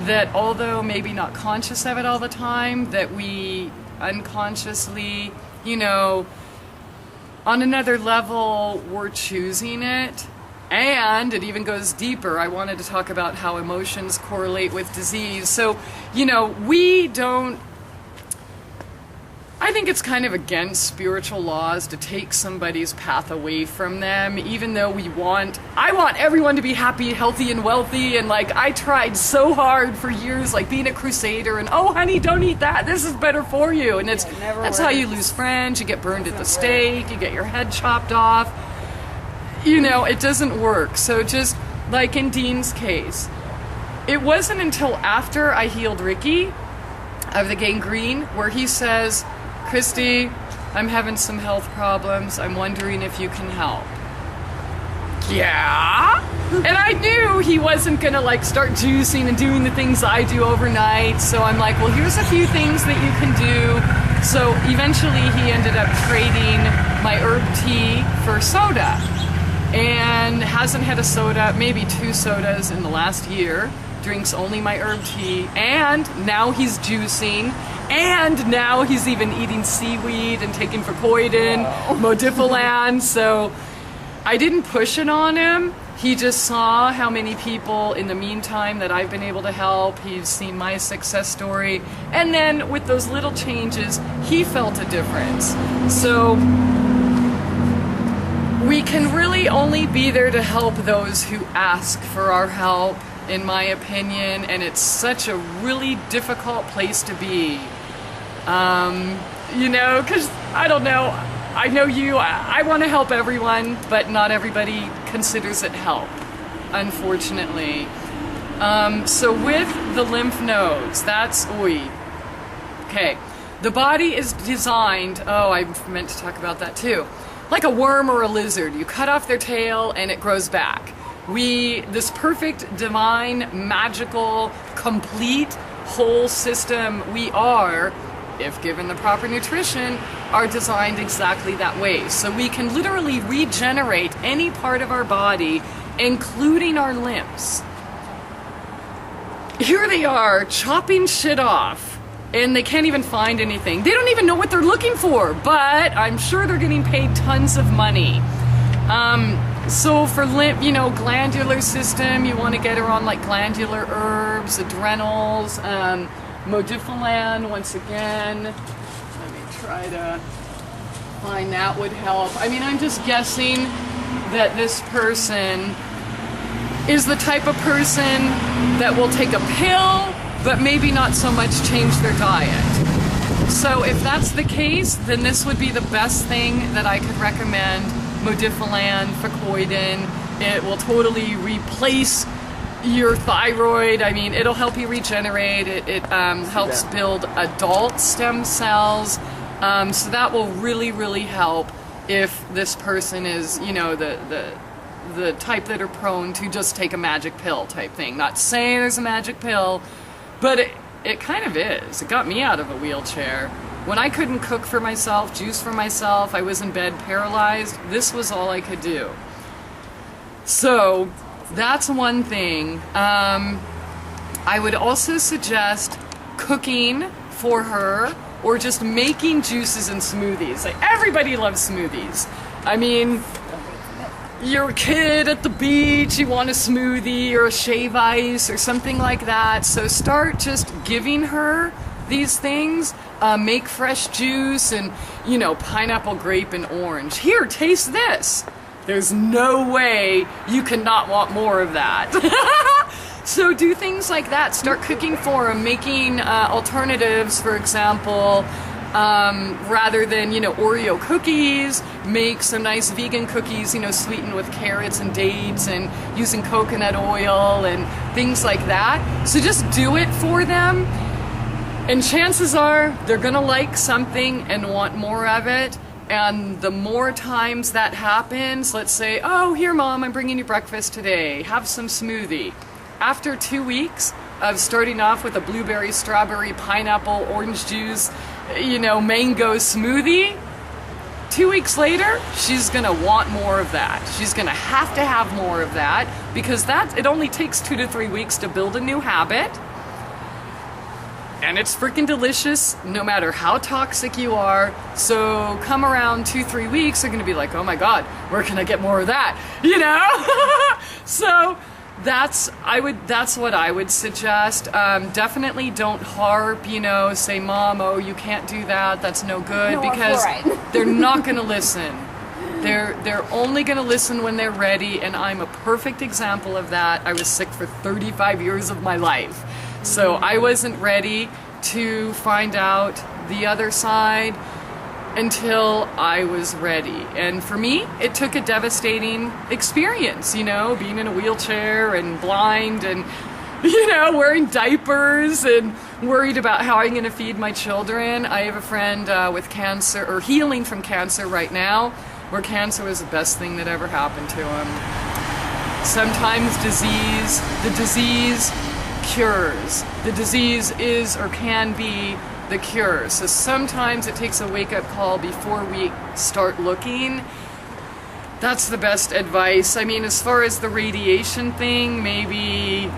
that although maybe not conscious of it all the time, that we unconsciously, you know, on another level, we're choosing it. And it even goes deeper. I wanted to talk about how emotions correlate with disease. So, you know, we don't, I think it's kind of against spiritual laws to take somebody's path away from them, even though I want everyone to be happy, healthy, and wealthy, and like, I tried so hard for years, like being a crusader, and oh honey, don't eat that, this is better for you, and that's how you lose friends, you get burned at the stake, you get your head chopped off. You know, it doesn't work. So just like in Dean's case, it wasn't until after I healed Ricky of the gangrene where he says, Christy, I'm having some health problems. I'm wondering if you can help. Yeah? And I knew he wasn't gonna like start juicing and doing the things I do overnight. So I'm like, well, here's a few things that you can do. So eventually he ended up trading my herb tea for soda. And hasn't had a soda, maybe 2 sodas in the last year, drinks only my herb tea, and now he's juicing, and now he's even eating seaweed and taking Vercoidin, Modifilan, so I didn't push it on him. He just saw how many people in the meantime that I've been able to help. He's seen my success story, and then with those little changes, he felt a difference. So we can really only be there to help those who ask for our help, in my opinion, and it's such a really difficult place to be. You know, because I don't know, I know you, I want to help everyone, but not everybody considers it help, unfortunately. So with the lymph nodes, that's okay. The body is designed, oh, I meant to talk about that too. Like a worm or a lizard, you cut off their tail and it grows back. This perfect, divine, magical, complete, whole system we are, if given the proper nutrition, are designed exactly that way. So we can literally regenerate any part of our body, including our limbs. Here they are, chopping shit off. And they can't even find anything. They don't even know what they're looking for, but I'm sure they're getting paid tons of money. So for glandular system, you want to get her on like glandular herbs, adrenals, Modifilan, once again. Let me try to find that would help. I mean, I'm just guessing that this person is the type of person that will take a pill, but maybe not so much change their diet. So if that's the case, then this would be the best thing that I could recommend. Modifilan, Vercoidin. It will totally replace your thyroid. I mean, it'll help you regenerate. It helps build adult stem cells. So that will really, really help if this person is, you know, the type that are prone to just take a magic pill type thing. Not saying there's a magic pill, but it kind of is. It got me out of a wheelchair. When I couldn't cook for myself, juice for myself, I was in bed paralyzed, this was all I could do. So that's one thing. I would also suggest cooking for her or just making juices and smoothies. Like, everybody loves smoothies. I mean, you're a kid at the beach, you want a smoothie or a shave ice or something like that. So start just giving her these things. Make fresh juice and, you know, pineapple, grape, and orange. Here, taste this. There's no way you cannot want more of that. So do things like that. Start cooking for them, making alternatives, for example. Rather than, Oreo cookies, make some nice vegan cookies, sweetened with carrots and dates and using coconut oil and things like that. So just do it for them. And chances are they're gonna like something and want more of it. And the more times that happens, let's say, oh, here, Mom, I'm bringing you breakfast today. Have some smoothie. After 2 weeks of starting off with a blueberry, strawberry, pineapple, orange juice, mango smoothie, 2 weeks later, she's gonna want more of that. She's gonna have more of that because it only takes 2 to 3 weeks to build a new habit. And it's freaking delicious no matter how toxic you are. So come around 2-3 weeks, they're gonna be like, oh my God, where can I get more of that? So that's what I would suggest. Definitely don't harp, say, Mom, oh, you can't do that, that's no good, because they're not gonna listen. They're only gonna listen when they're ready, and I'm a perfect example of that. I was sick for 35 years of my life. So I wasn't ready to find out the other side until I was ready. And for me, it took a devastating experience, being in a wheelchair and blind and, wearing diapers and worried about how I'm going to feed my children. I have a friend with cancer, or healing from cancer right now, where cancer was the best thing that ever happened to him. Sometimes the disease cures. The disease is or can be the cure. So sometimes it takes a wake-up call before we start looking. That's the best advice. I mean, as far as the radiation thing, maybe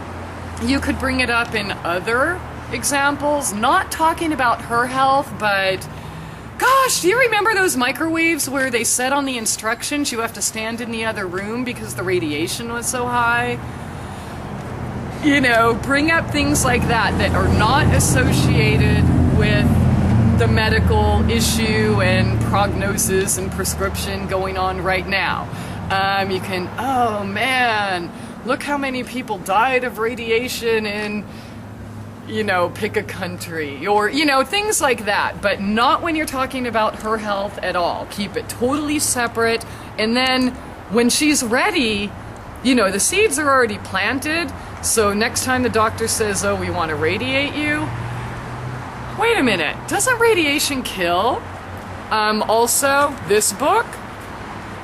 you could bring it up in other examples, not talking about her health, but gosh, do you remember those microwaves where they said on the instructions you have to stand in the other room because the radiation was so high? Bring up things like that are not associated with the medical issue and prognosis and prescription going on right now. You can, oh man, look how many people died of radiation in, pick a country, or, things like that, but not when you're talking about her health at all. Keep it totally separate, and then when she's ready, the seeds are already planted. So next time the doctor says, oh, we want to radiate you, wait a minute, doesn't radiation kill? Also, this book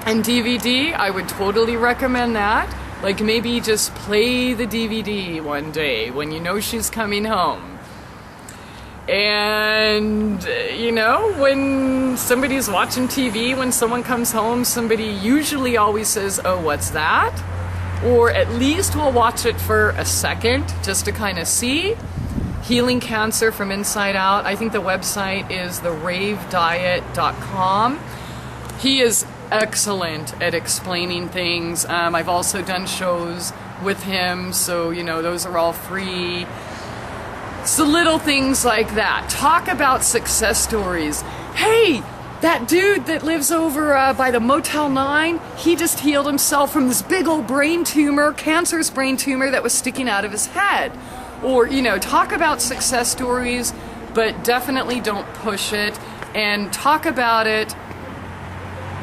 and DVD, I would totally recommend that. Like maybe just play the DVD one day when you know she's coming home. And, when somebody's watching TV, when someone comes home, somebody usually always says, oh, what's that? Or at least we'll watch it for a second just to kind of see. Healing Cancer from Inside Out. I think the website is theraveddiet.com. He is excellent at explaining things. I've also done shows with him, so those are all free. So little things like that. Talk about success stories. Hey, that dude that lives over by the Motel 9, he just healed himself from this big old brain tumor, cancerous brain tumor that was sticking out of his head. Or, talk about success stories, but definitely don't push it. And talk about it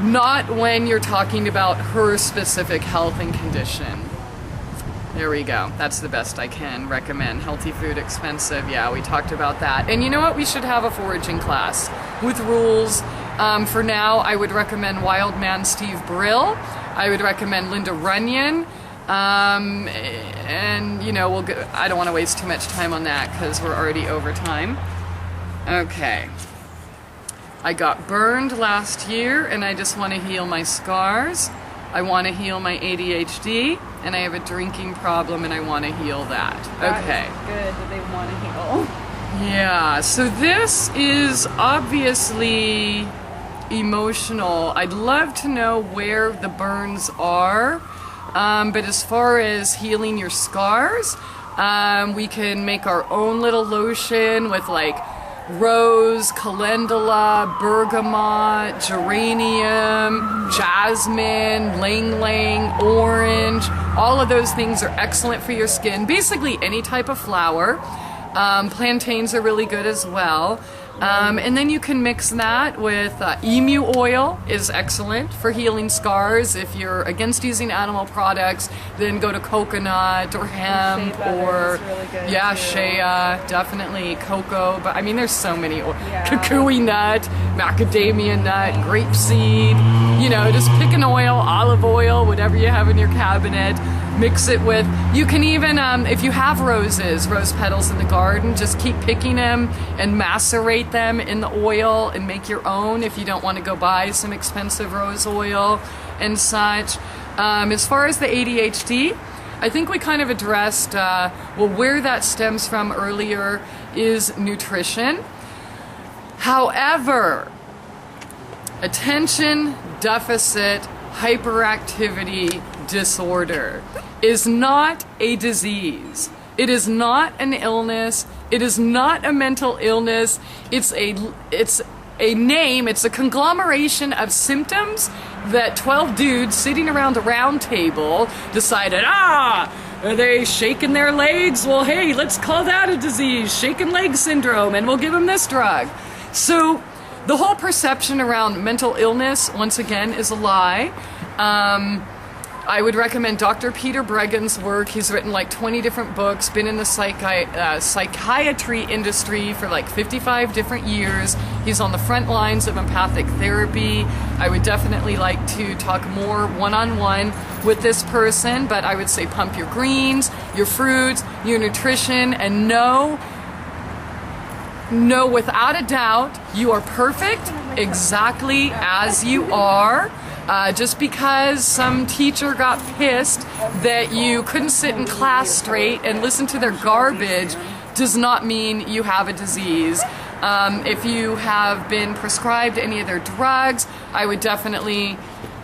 not when you're talking about her specific health and condition. There we go. That's the best I can recommend. Healthy food, expensive. Yeah, we talked about that. And you know what? We should have a foraging class with rules. For now, I would recommend Wild Man Steve Brill. I would recommend Linda Runyon. And, I don't want to waste too much time on that because we're already over time. Okay. I got burned last year and I just want to heal my scars. I want to heal my ADHD, and I have a drinking problem and I want to heal that. Okay. That is good that they want to heal. Yeah, so this is obviously emotional. I'd love to know where the burns are, but as far as healing your scars, we can make our own little lotion with like rose, calendula, bergamot, geranium, jasmine, lang-lang, orange. All of those things are excellent for your skin. Basically any type of flower. Plantains are really good as well. And then you can mix that with emu oil is excellent for healing scars. If you're against using animal products, then go to coconut or hemp Shea butter or is really good, yeah, too. shea, definitely cocoa. But I mean, there's so many. Kukui nut, macadamia nut, grapeseed. You know, just pick an oil, olive oil, whatever you have in your cabinet. Mix it with, you can even, if you have rose petals in the garden, just keep picking them and macerate them in the oil and make your own if you don't want to go buy some expensive rose oil and such. As far as the ADHD, I think we kind of addressed, well, where that stems from earlier is nutrition. However, attention deficit hyperactivity disorder is not a disease. It is not an illness. It is not a mental illness. It's a name. It's a conglomeration of symptoms that 12 dudes sitting around a round table decided, are they shaking their legs? Well, hey, let's call that a disease, shaken leg syndrome, and we'll give them this drug. So the whole perception around mental illness, once again, is a lie. I would recommend Dr. Peter Bregan's work. He's written like 20 different books, been in the psychiatry industry for like 55 different years. He's on the front lines of empathic therapy. I would definitely like to talk more one-on-one with this person, but I would say pump your greens, your fruits, your nutrition, and know without a doubt you are perfect exactly as you are. Just because some teacher got pissed that you couldn't sit in class straight and listen to their garbage does not mean you have a disease. If you have been prescribed any of their drugs, I would definitely,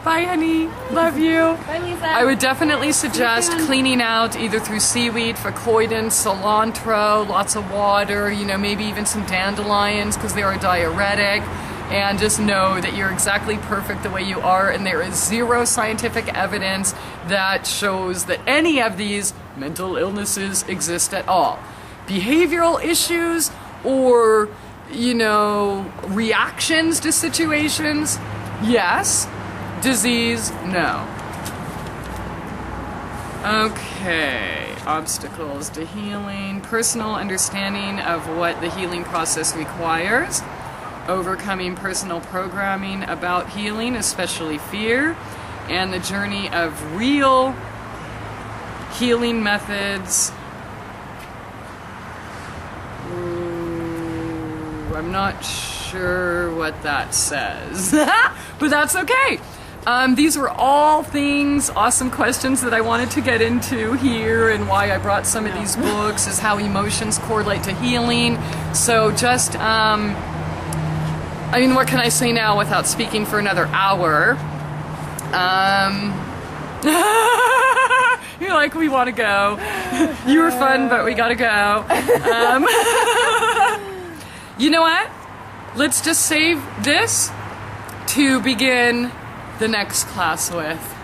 bye honey, love you. Bye, Lisa. I would definitely suggest cleaning out either through seaweed, facoidin, cilantro, lots of water, you know, maybe even some dandelions because they are a diuretic. And just know that you're exactly perfect the way you are, and there is zero scientific evidence that shows that any of these mental illnesses exist at all. Behavioral issues or, you know, reactions to situations, yes. Disease, no. Okay, obstacles to healing, personal understanding of what the healing process requires. Overcoming personal programming about healing, especially fear, and the journey of real healing methods. Ooh, I'm not sure what that says, but that's okay. These were all things, awesome questions that I wanted to get into here, and why I brought some of these books is how emotions correlate to healing. So just, I mean, what can I say now without speaking for another hour? You're like, we want to go. You were fun, but we gotta go. You know what? Let's just save this to begin the next class with.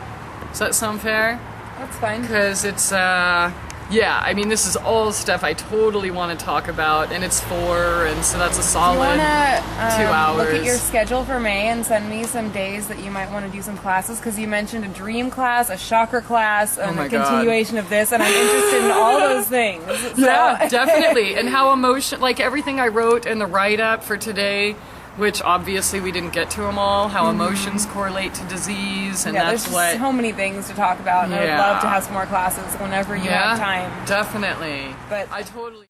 Does that sound fair? That's fine. Because it's, yeah, I mean, this is all stuff I totally want to talk about, and it's 4, and so that's a solid 2 hours. Look at your schedule for May and send me some days that you might want to do some classes, because you mentioned a dream class, a chakra class, and a continuation of this, and I'm interested in all those things. So. Yeah, definitely. And how emotion, like everything I wrote in the write-up for today, which obviously we didn't get to them all, how emotions correlate to disease, and that's there's what... so many things to talk about, and I would love to have some more classes whenever you have time. Definitely. But I totally...